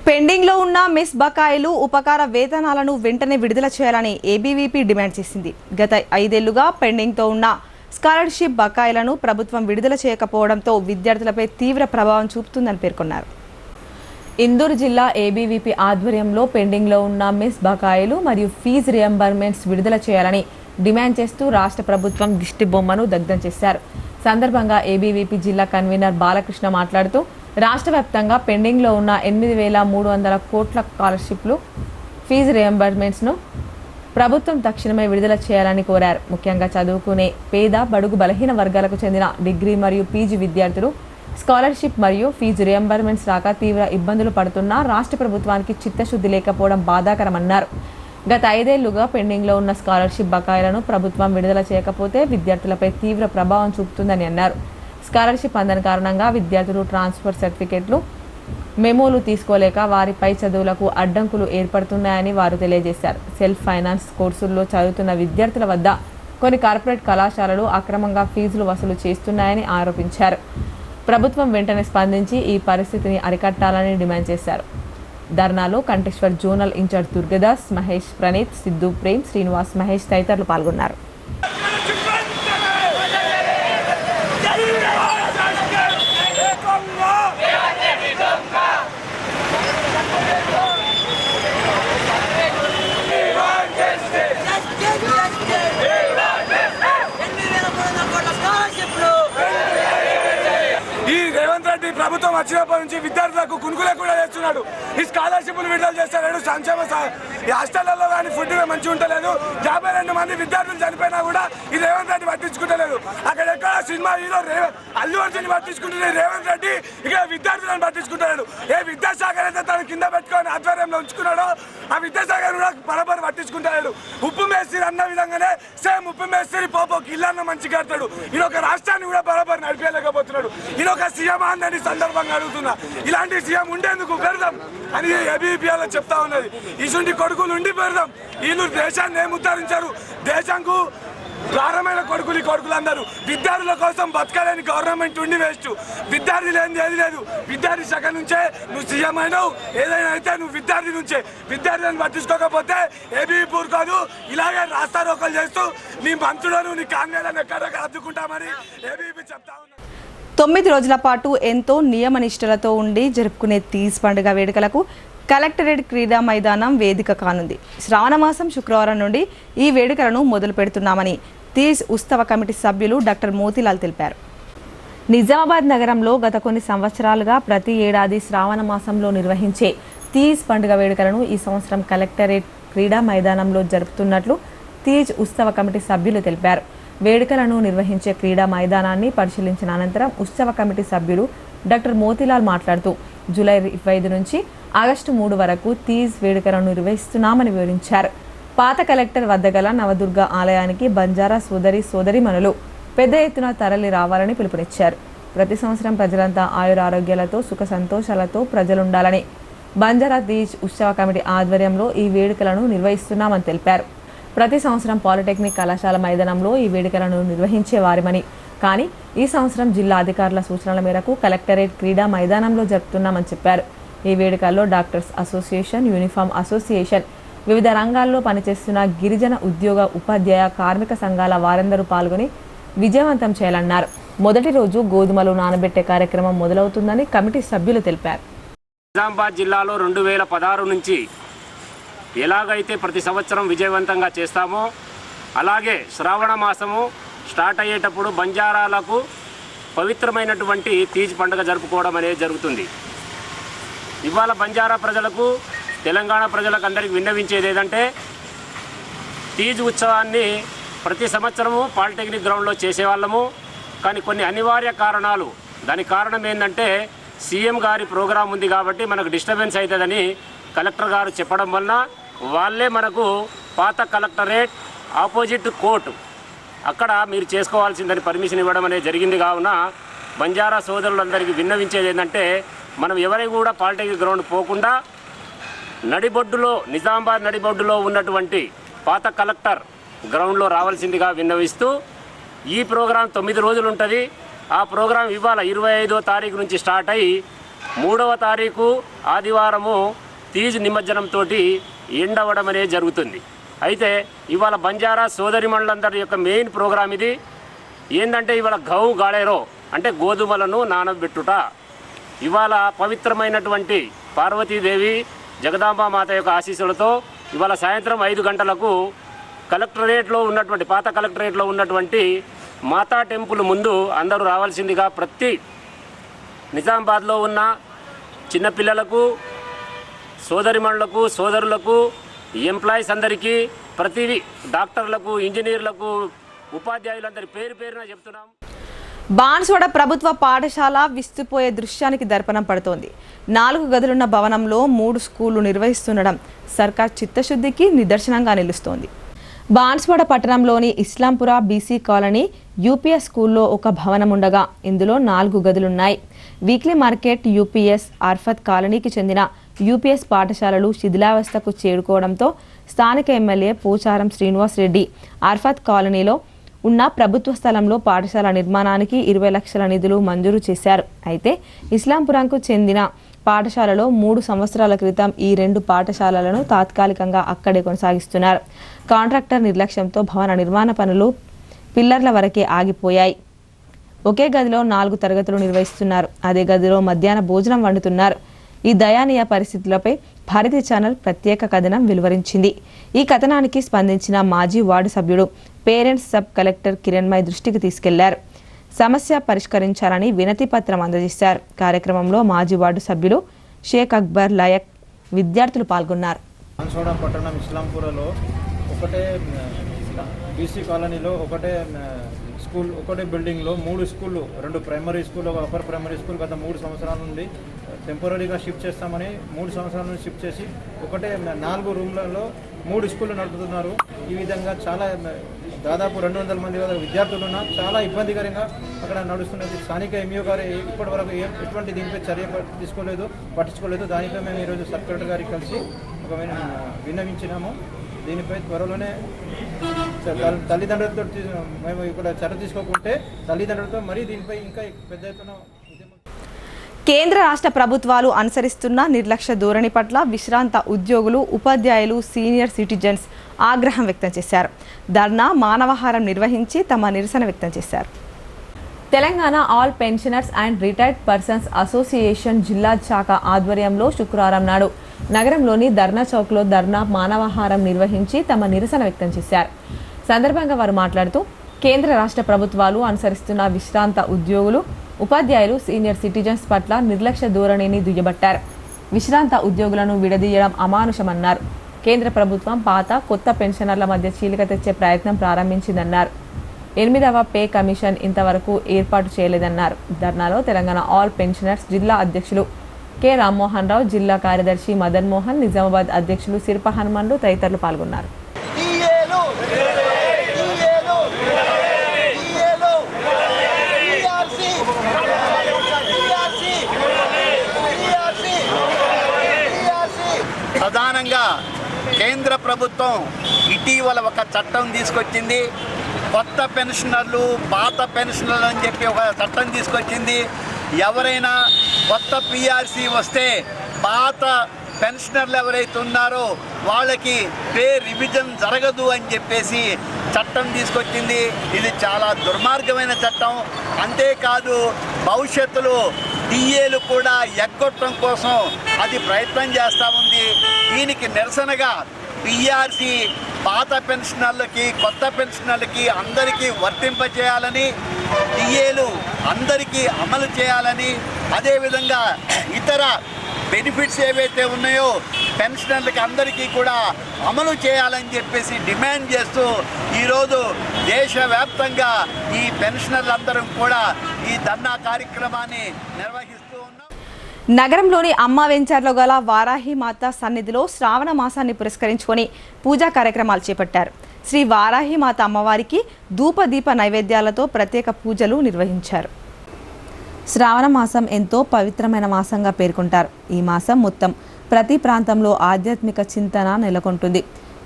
పెండింగ్లో ఉన్న మెస్ బకాయిలు, ఉపకార వేతనాలను వెంటనే విడుదల చేయాలని ఏబీవీపీ డిమాండ్ చేసింది. గత 5 ఏళ్లుగా పెండింగ్తో ఉన్న స్కాలర్షిప్ బకాయిలను ప్రభుత్వం విడుదల చేయకపోవడంతో విద్యార్థులపై తీవ్ర ప్రభావం చూపుతుందని పేర్కొన్నారు. ఇందూరు జిల్లా ఏబీవీపీ ఆధ్వర్యంలో పెండింగ్లో ఉన్న మెస్ బకాయిలు మరియు ఫీజు రియంబర్మెంట్స్ విడుదల చేయాలని డిమాండ్ చేస్తూ రాష్ట్ర ప్రభుత్వం దిష్టి బొమ్మను దగ్ధం చేశారు. సందర్భంగా ఏబీవీపీ జిల్లా కన్వీనర్ బాలకృష్ణ మాట్లాడుతూ రాష్ట్ర వ్యాప్తంగా పెండింగ్లో ఉన్న 8,300 కోట్ల స్కాలర్షిప్లు, ఫీజు రియంబర్మెంట్స్ను ప్రభుత్వం తక్షణమే విడుదల చేయాలని కోరారు. ముఖ్యంగా చదువుకునే పేద, బడుగు, బలహీన వర్గాలకు చెందిన డిగ్రీ మరియు పీజీ విద్యార్థులు స్కాలర్షిప్ మరియు ఫీజు రియంబర్మెంట్స్ రాక తీవ్ర ఇబ్బందులు పడుతున్నా రాష్ట్ర ప్రభుత్వానికి చిత్తశుద్ధి లేకపోవడం బాధాకరమన్నారు. గత 5 ఏళ్లుగా పెండింగ్లో ఉన్న స్కాలర్షిప్ బకాయిలను ప్రభుత్వం విడుదల చేయకపోతే విద్యార్థులపై తీవ్ర ప్రభావం చూపుతుందని అన్నారు. స్కాలర్షిప్ అందని కారణంగా విద్యార్థులు ట్రాన్స్ఫర్ సర్టిఫికెట్లు, మెమోలు తీసుకోలేక వారిపై చదువులకు అడ్డంకులు ఏర్పడుతున్నాయని వారు తెలియజేశారు. సెల్ఫ్ ఫైనాన్స్ కోర్సుల్లో చదువుతున్న విద్యార్థుల వద్ద కొన్ని కార్పొరేట్ కళాశాలలు అక్రమంగా ఫీజులు వసూలు చేస్తున్నాయని ఆరోపించారు. ప్రభుత్వం వెంటనే స్పందించి ఈ పరిస్థితిని అరికట్టాలని డిమాండ్ చేశారు. ధర్నాలో కంటేశ్వర్ జోనల్ ఇన్ఛార్జ్ దుర్గదాస్, మహేష్, ప్రణీత్, సిద్ధు, ప్రేమ్, శ్రీనివాస్, మహేష్ తదితరులు పాల్గొన్నారు. ప్రభుత్వం వచ్చినప్పటి నుంచి విద్యార్థులకు కునుకులే కూడా చేస్తున్నాడు. ఈ స్కాలర్షిప్లు విడుదల చేస్తలేడు. సంక్షేమ ఈ హాస్టళ్లలో కానీ ఫుడ్ మంచిగా ఉంటలేదు. 52 మంది విద్యార్థులు చనిపోయినా కూడా ఈ రేవంత్ రెడ్డి పట్టించుకుంటలేదు. అక్కడ ఎక్కడ సినిమా హీరో అల్లు అర్జున్ పట్టించుకుంటున్న రేవంత్ రెడ్డి ఇక్కడ విద్యార్థులను పట్టించుకుంటున్నాడు. ఏ విద్యాశాఖ అయితే తన కింద పెట్టుకొని ఆధ్వర్యంలో ఉంచుకున్నాడో ఆ విద్యాశాఖ కూడా బరాబర్ పట్టించుకుంటాడు. ఉప్పు మేస్త్రి అన్న విధంగానే సేమ్ ఉప్పు మేస్త్రి పోపోకి ఇల్లన్న మంచి కడతాడు. ఈయన ఒక రాష్ట్రాన్ని కూడా బరాబర్ నడిపేయలేకపోతున్నాడు. ఈయన ఒక సీఎం అని సందర్భంగా అడుగుతున్నా. ఇలాంటి సీఎం ఉండేందుకు పెడదాం అని ఏబీపీలో చెప్తా ఉన్నది. ఇటువంటి కొడుకులు ఉండి పెడదాం. వీళ్ళు దేశాన్ని ఏం ఉద్ధరించారు? దేశంకు ప్రారంభమైన కొడుకులు ఈ కొడుకులు అందరూ విద్యార్థుల కోసం బతకలేని గవర్నమెంట్ ఉండి వేస్ట్. విద్యార్థి లేనిది ఏది లేదు. విద్యార్థి శాఖ నుంచే నువ్వు సీఎం అయినావు. ఏదైనా అయితే నువ్వు విద్యార్థి నుంచే. విద్యార్థులను పట్టించుకోకపోతే ఏబీపీ ఊరుకోదు. ఇలాగే రాస్తారోకలు చేస్తూ నీ మంత్రులను నీ కాంగ్రెస్ ఎక్కడ అద్దుకుంటామని ఏబీపీ చెప్తా ఉన్నా. 9 రోజుల పాటు ఎంతో నియమనిష్టలతో ఉండి జరుపుకునే తీజ్ పండుగ వేడుకలకు కలెక్టరేట్ క్రీడా మైదానం వేదిక కానుంది. శ్రావణ మాసం శుక్రవారం నుండి ఈ వేడుకలను మొదలు పెడుతున్నామని తీజ్ ఉత్సవ కమిటీ సభ్యులు డాక్టర్ మోతీలాల్ తెలిపారు. నిజామాబాద్ నగరంలో గత కొన్ని సంవత్సరాలుగా ప్రతి ఏడాది శ్రావణ మాసంలో నిర్వహించే తీజ్ పండుగ వేడుకలను ఈ సంవత్సరం కలెక్టరేట్ క్రీడా మైదానంలో జరుపుతున్నట్లు తీజ్ ఉత్సవ కమిటీ సభ్యులు తెలిపారు. వేడుకలను నిర్వహించే క్రీడా మైదానాన్ని పరిశీలించిన అనంతరం ఉత్సవ కమిటీ సభ్యులు డాక్టర్ మోతీలాల్ మాట్లాడుతూ జూలై 25 నుంచి ఆగస్టు 3 వరకు తీజ్ వేడుకలను నిర్వహిస్తున్నామని వివరించారు. పాత కలెక్టర్ వద్ద గల నవదుర్గ ఆలయానికి బంజారా సోదరీమణులు పెద్ద ఎత్తున తరలి రావాలని పిలుపునిచ్చారు. ప్రతి సంవత్సరం ప్రజలంతా ఆయురారోగ్యాలతో సుఖ సంతోషాలతో ప్రజలుండాలని బంజారా తీజ్ ఉత్సవ కమిటీ ఆధ్వర్యంలో ఈ వేడుకలను నిర్వహిస్తున్నామని తెలిపారు. ప్రతి సంవత్సరం పాలిటెక్నిక్ కళాశాల మైదానంలో ఈ వేడుకలను నిర్వహించేవారిమని, కానీ ఈ సంవత్సరం జిల్లా అధికారుల సూచనల మేరకు కలెక్టరేట్ క్రీడా మైదానంలో జరుపుతున్నామని చెప్పారు. ఈ వేడుకల్లో డాక్టర్స్ అసోసియేషన్, యూనిఫామ్ అసోసియేషన్, వివిధ రంగాల్లో పనిచేస్తున్న గిరిజన ఉద్యోగ, ఉపాధ్యాయ, కార్మిక సంఘాల వారందరూ పాల్గొని విజయవంతం చేయాలన్నారు. మొదటి రోజు గోధుమలు నానబెట్టే కార్యక్రమం మొదలవుతుందని కమిటీ సభ్యులు తెలిపారు. నిజామాబాద్ జిల్లాలో 2016 నుంచి ఎలాగైతే ప్రతి సంవత్సరం విజయవంతంగా చేస్తామో అలాగే శ్రావణ మాసము స్టార్ట్ అయ్యేటప్పుడు బంజారాలకు పవిత్రమైనటువంటి తీజ్ పండుగ జరుపుకోవడం అనేది జరుగుతుంది. ఇవాళ బంజారా ప్రజలకు, తెలంగాణ ప్రజలకు అందరికీ విన్నవించేది ఏదంటే తీజ్ ఉత్సవాన్ని ప్రతి సంవత్సరము పాలిటెక్నిక్ గ్రౌండ్లో చేసేవాళ్ళము. కానీ కొన్ని అనివార్య కారణాలు, దానికి కారణం ఏంటంటే సీఎం గారి ప్రోగ్రాం ఉంది కాబట్టి మనకు డిస్టర్బెన్స్ అవుతుందని కలెక్టర్ గారు చెప్పడం వలన వాళ్ళే మనకు పాత కలెక్టరేట్ ఆపోజిట్ కోర్టు అక్కడ మీరు చేసుకోవాల్సిందని పర్మిషన్ ఇవ్వడం అనేది జరిగింది. కావున బంజారా సోదరులందరికీ విన్నవించేది ఏంటంటే మనం ఎవరి కూడా పాలిటెక్నిక్ గ్రౌండ్ పోకుండా నడిబొడ్డులో, నిజామాబాద్ నడిబొడ్డులో ఉన్నటువంటి పాత కలెక్టర్ గ్రౌండ్లో రావాల్సిందిగా విన్నవిస్తూ ఈ ప్రోగ్రాం 9 రోజులు ఉంటుంది. ఆ ప్రోగ్రాం ఇవాళ 25వ తారీఖు నుంచి స్టార్ట్ అయ్యి 3వ తారీఖు ఆదివారము తీజ్ నిమజ్జనంతో ఎండ్ అవ్వడం అనేది జరుగుతుంది. అయితే ఇవాళ బంజారా సోదరిమణులందరి యొక్క మెయిన్ ప్రోగ్రాం ఇది ఏంటంటే ఇవాళ గౌ గాళేరో అంటే గోధుమలను నానబెట్టుట. ఇవాళ పవిత్రమైనటువంటి పార్వతీదేవి జగదాంబ మాత యొక్క ఆశీస్సులతో ఇవాళ సాయంత్రం 5 గంటలకు కలెక్టరేట్లో ఉన్నటువంటి, పాత కలెక్టరేట్లో ఉన్నటువంటి మాతా టెంపుల్ ముందు అందరూ రావాల్సిందిగా ప్రతి నిజామాబాద్లో ఉన్న చిన్నపిల్లలకు, సోదరిమణులకు, సోదరులకు, ఎంప్లాయీస్ అందరికీ, ప్రతి డాక్టర్లకు, ఇంజనీర్లకు, ఉపాధ్యాయులందరి పేరున చెప్తున్నాం. బాన్స్వాడ ప్రభుత్వ పాఠశాల విస్తుపోయే దృశ్యానికి దర్పణం పడుతోంది. 4 గదులున్న భవనంలో 3 స్కూళ్లు నిర్వహిస్తుండడం సర్కార్ చిత్తశుద్ధికి నిదర్శనంగా నిలుస్తోంది. బాన్స్వాడ పట్టణంలోని ఇస్లాంపుర బీసీ కాలనీ యూపీఎస్ స్కూల్లో ఒక భవనం ఉండగా ఇందులో 4 గదులున్నాయి. వీక్లీ మార్కెట్, యూపీఎస్, ఆర్ఫత్ కాలనీకి చెందిన యూపీఎస్ పాఠశాలలు శిథిలావస్థకు చేరుకోవడంతో స్థానిక ఎమ్మెల్యే పోచారం శ్రీనివాస్ రెడ్డి ఆర్ఫత్ కాలనీలో ఉన్న ప్రభుత్వ స్థలంలో పాఠశాల నిర్మాణానికి 20 లక్షల నిధులు మంజూరు చేశారు. అయితే ఇస్లాంపురంకు చెందిన పాఠశాలలో 3 సంవత్సరాల క్రితం ఈ 2 పాఠశాలలను తాత్కాలికంగా అక్కడే కొనసాగిస్తున్నారు. కాంట్రాక్టర్ నిర్లక్ష్యంతో భవన నిర్మాణ పనులు పిల్లర్ల వరకే ఆగిపోయాయి. ఒకే గదిలో 4 తరగతులు నిర్వహిస్తున్నారు. అదే గదిలో మధ్యాహ్న భోజనం వండుతున్నారు. ఈ దయానీయ పరిస్థితులపై భారతీయ ఛానల్ ప్రత్యేక కథనం వెలువరించింది. ఈ కథనానికి స్పందించిన మాజీ వార్డు సభ్యుడు పేరెంట్స్ సబ్ కలెక్టర్ కిరణ్మయ్ దృష్టికి తీసుకెళ్లారు. సమస్య పరిష్కరించాలని వినతి పత్రం అందజేశారు. కార్యక్రమంలో మాజీ వార్డు సభ్యులు షేక్ అక్బర్, లయక్, విద్యార్థులు పాల్గొన్నారు. బాన్స్వాడ పట్టణం ఇస్లాంపురలో ఒకటే బీసీ కాలనీలో ఒకటే స్కూల్, ఒకటే బిల్డింగ్లో 3 స్కూళ్ళు, 2 ప్రైమరీ స్కూల్, ఒక అప్పర్ ప్రైమరీ స్కూల్ గత 3 సంవత్సరాల నుండి టెంపరీగా షిఫ్ట్ చేస్తామని 3 సంవత్సరాల నుండి షిఫ్ట్ చేసి ఒకటే 4 రూమ్లలో 3 స్కూళ్ళు నడుపుతున్నారు. ఈ విధంగా చాలా దాదాపు 200 మంది విద్యార్థులున్న చాలా ఇబ్బందికరంగా అక్కడ నడుస్తున్నది. స్థానిక ఎంఈఓ గారు ఇప్పటి వరకు ఎటువంటి దీనిపై చర్య పట్టించుకోలేదు. దానిపై మేము ఈరోజు సబ్ కలెక్టర్ గారికి కలిసి ఒక విన్నవించినాము. దీనిపై త్వరలోనే తల్లిదండ్రులతో మేము ఇక్కడ చర్య తీసుకోకుంటే తల్లిదండ్రులతో మరీ దీనిపై ఇంకా పెద్ద ఎత్తున. కేంద్ర రాష్ట్ర ప్రభుత్వాలు అనుసరిస్తున్న నిర్లక్ష్య ధోరణి పట్ల విశ్రాంత ఉద్యోగులు, ఉపాధ్యాయులు, సీనియర్ సిటిజన్స్ ఆగ్రహం వ్యక్తం చేశారు. ధర్నా, మానవహారం నిర్వహించి తమ నిరసన వ్యక్తం చేశారు. Telangana all pensioners and retired persons association జిల్లా శాఖ ఆధ్వర్యంలో శుక్రవారం నాడు నగరంలోని ధర్నా చౌక్లో ధర్నా, మానవహారం నిర్వహించి తమ నిరసన వ్యక్తం చేశారు. సందర్భంగా వారు మాట్లాడుతూ కేంద్ర రాష్ట్ర ప్రభుత్వాలు అనుసరిస్తున్న విశ్రాంత ఉద్యోగులు, ఉపాధ్యాయులు, సీనియర్ సిటిజన్స్ పట్ల నిర్లక్ష్య ధోరణిని దుయ్యబట్టారు. విశ్రాంత ఉద్యోగులను విడదీయడం అమానుషమన్నారు. కేంద్ర ప్రభుత్వం పాత, కొత్త పెన్షనర్ల మధ్య చీలిక తెచ్చే ప్రయత్నం ప్రారంభించిందన్నారు. 8వ పే కమిషన్ ఇంతవరకు ఏర్పాటు చేయలేదన్నారు. ధర్నాలో తెలంగాణ ఆల్ పెన్షనర్స్ జిల్లా అధ్యక్షులు కె రామ్మోహన్ రావు, జిల్లా కార్యదర్శి మదన్ మోహన్, నిజామాబాద్ అధ్యక్షులు సిర్ప హనుమండు తదితరులు పాల్గొన్నారు. ప్రధానంగా కేంద్ర ప్రభుత్వం ఇటీవల ఒక చట్టం తీసుకొచ్చింది. కొత్త పెన్షనర్లు, పాత పెన్షనర్లు అని చెప్పి ఒక చట్టం తీసుకొచ్చింది. ఎవరైనా కొత్త పిఆర్సీ వస్తే పాత పెన్షనర్లు ఎవరైతే ఉన్నారో వాళ్ళకి పే రివిజన్ జరగదు అని చెప్పేసి చట్టం తీసుకొచ్చింది. ఇది చాలా దుర్మార్గమైన చట్టం. అంతేకాదు భవిష్యత్తులో డిఏలు కూడా ఎగ్గొట్టడం కోసం అది ప్రయత్నం చేస్తూ ఉంది. దీనికి నిరసనగా పిఆర్సీ పాత పెన్షనర్లకి, కొత్త పెన్షనర్లకి అందరికీ వర్తింపచేయాలని, డిఏలు అందరికీ అమలు చేయాలని, అదేవిధంగా ఇతర బెనిఫిట్స్ ఏవైతే ఉన్నాయో పెన్షనర్లకి అందరికీ కూడా అమలు చేయాలని చెప్పేసి డిమాండ్ చేస్తూ ఈరోజు దేశవ్యాప్తంగా ఈ పెన్షనర్లందరం కూడా ఈ ధర్నా కార్యక్రమాన్ని నిర్వహిస్తూ ఉన్నాం. నగరంలోని అమ్మ వెంచర్లో గల వారాహి మాత సన్నిధిలో శ్రావణ మాసాన్ని పురస్కరించుకొని పూజా కార్యక్రమాలు చేపట్టారు. శ్రీ వారాహి మాత అమ్మవారికి ధూపదీప నైవేద్యాలతో ప్రత్యేక పూజలు నిర్వహించారు. శ్రావణ మాసం ఎంతో పవిత్రమైన మాసంగా పేర్కొంటారు. ఈ మాసం మొత్తం ప్రతి ప్రాంతంలో ఆధ్యాత్మిక చింతన నెలకొంటుంది.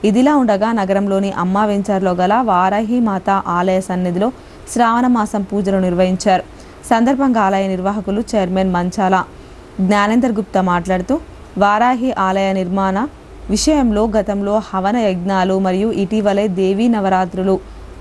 ఇదిలా ఉండగా నగరంలోని అమ్మ వెంచర్లో గల వారాహి మాత ఆలయ సన్నిధిలో శ్రావణ మాసం పూజలు నిర్వహించారు. సందర్భంగా ఆలయ నిర్వాహకులు చైర్మన్ మంచాల జ్ఞానేందర్ గుప్తా మాట్లాడుతూ వారాహి ఆలయ నిర్మాణ విషయంలో గతంలో హవన యజ్ఞాలు మరియు ఇటీవలే దేవీ నవరాత్రులు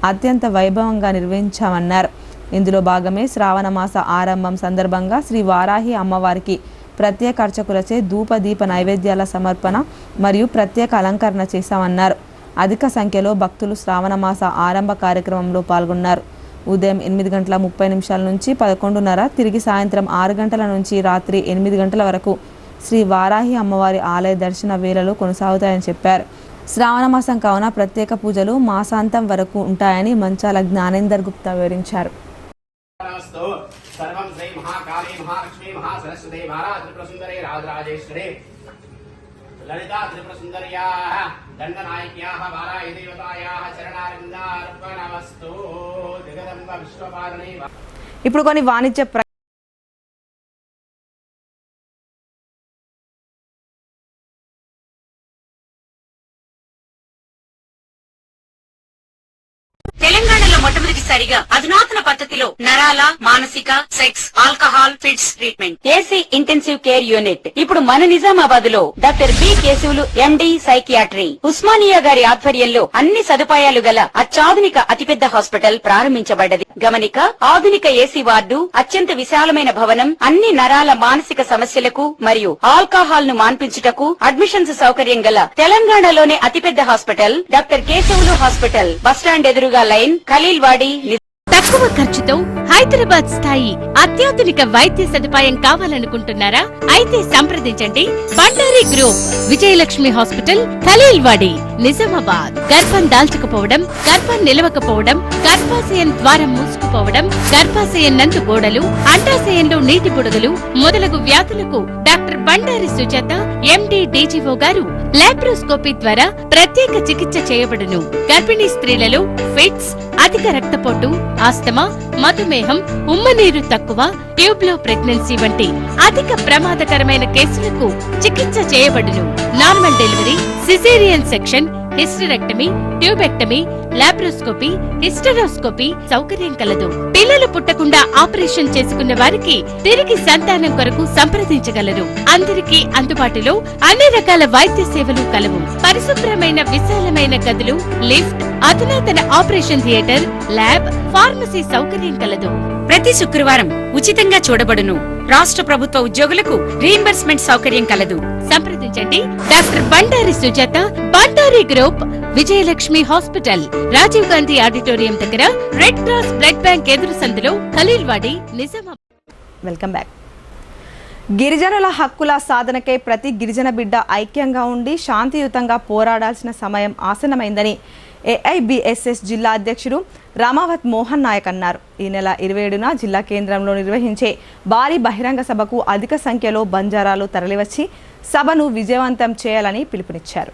అత్యంత వైభవంగా నిర్వహించామన్నారు. ఇందులో భాగమే శ్రావణ మాస ఆరంభం సందర్భంగా శ్రీ వారాహి అమ్మవారికి ప్రత్యేక అర్చకులచే ధూపదీప నైవేద్యాల సమర్పణ మరియు ప్రత్యేక అలంకరణ చేశామన్నారు. అధిక సంఖ్యలో భక్తులు శ్రావణ మాస ఆరంభ కార్యక్రమంలో పాల్గొన్నారు. ఉదయం 8:30 నుంచి 11:30, తిరిగి సాయంత్రం 6 గంటల నుంచి రాత్రి 8 గంటల వరకు శ్రీ వారాహి అమ్మవారి ఆలయ దర్శన వేళలు కొనసాగుతాయని చెప్పారు. శ్రావణ మాసం కావున ప్రత్యేక పూజలు మాసాంతం వరకు ఉంటాయని మంచాల జ్ఞానేందర్ గుప్తా వివరించారు. नमस्तु सर्वं श्री महाकाली महालक्ष्मी महासरस्वती महाराजत्रिपुरसुन्दरी राजराजेश्वरी ललिता त्रिपुरसुन्दर्याः दण्डनायक्याः बालाय देवतायाः चरणारविन्दार्पणमस्तु जगदम्ब विश्वपालिनी। ఇప్పుడు కొన్ని వాణిజ్య తెలంగాణలో మొట్టమొదటిసారిగా అధునాతన పద్ధతిలో నరాల మానసిక sex alcohol fits treatment AC intensive care unit ఇప్పుడు మన నిజామాబాద్ లో doctor B Keshavulu MD psychiatry Osmania గారి ఆధ్వర్యంలో అన్ని సదుపాయాలు గల అత్యాధునిక అతిపెద్ద హాస్పిటల్ ప్రారంభించబడ్డది. గమనిక ఆధునిక ఏసీ వార్డు, అత్యంత విశాలమైన భవనం, అన్ని నరాల మానసిక సమస్యలకు మరియు ఆల్కహాల్ ను మాన్పించుటకు అడ్మిషన్స్ సౌకర్యం గల తెలంగాణలోనే అతిపెద్ద hospital doctor Keshavulu hospital. Bus stand ఎదురుగా లైన్ ఖలీల్వాడి. తక్కువ ఖర్చుతో హైదరాబాద్ స్థాయి అత్యాధునిక వైద్య సదుపాయం కావాలనుకుంటున్నారా? అయితే సంప్రదించండి బండారి గ్రూప్, విజయలక్ష్మి హాస్పిటల్, ఖలీల్వాడి, నిజామాబాద్. గర్భం దాల్చకపోవడం, గర్భం నిలవకపోవడం, గర్భాశయం ద్వారం మూసుకుపోవడం, గర్భాశయం నందు గోడలు, అండాశయంలో నీటి బుడగలు మొదలగు వ్యాధులకు డాక్టర్ బండారి సుజాత ఎండి డీజీఓ గారు లాప్రోస్కోపీ ద్వారా ప్రత్యేక చికిత్స చేయబడును. గర్భిణీ స్త్రీలలో ఫిట్స్, అధిక రక్తపోటు, ఆస్తమా, మధుమేహం, ఉమ్మనీరు తక్కువ, ట్యూబ్లో ప్రెగ్నెన్సీ వంటి అధిక ప్రమాదకరమైన కేసులకు చికిత్స చేయబడును. Normal delivery, caesarean section, hysterectomy, tubectomy, laparoscopy, hysteroscopy సౌకర్యం కలదు. పిల్లలు పుట్టకుండా ఆపరేషన్ చేసుకున్న వారికి తిరిగి సంతానం కొరకు సంప్రదించగలరు. అందరికీ అందుబాటులో అన్ని రకాల వైద్య సేవలు కలవు. పరిశుభ్రమైన విశాలమైన గదులు, లిఫ్ట్, అధునాతన ఆపరేషన్ థియేటర్, ల్యాబ్, ఫార్మసీ సౌకర్యం కలదు. ప్రతి శుక్రవారం ఉచితంగా చూడబడును. రాష్ట్ర ప్రభుత్వ ఉద్యోగులకు రీయింబర్స్మెంట్ సౌకర్యం కలదు. సంప్రదించండి doctor Bandari Sujatha, Bandari group, Vijayalakshmi hospital, Rajiv Gandhi auditorium దగ్గర, రెడ్ క్రాస్ బ్లడ్ బ్యాంక్ ఎదురు సందులో, ఖలీల్వాడి, నిజామాబాద్. Welcome back. గిరిజనుల హక్కుల సాధనకై ప్రతి గిరిజన బిడ్డ ఐక్యంగా ఉండి శాంతియుతంగా పోరాడాల్సిన సమయం ఆసన్నమైందని ఏఐబిఎస్ఎస్ జిల్లా అధ్యక్షుడు రామావత్ మోహన్ నాయక్ అన్నారు. ఈ నెల 27న జిల్లా కేంద్రంలో నిర్వహించే భారీ బహిరంగ సభకు అధిక సంఖ్యలో బంజారాలు తరలివచ్చి సభను విజయవంతం చేయాలని పిలుపునిచ్చారు.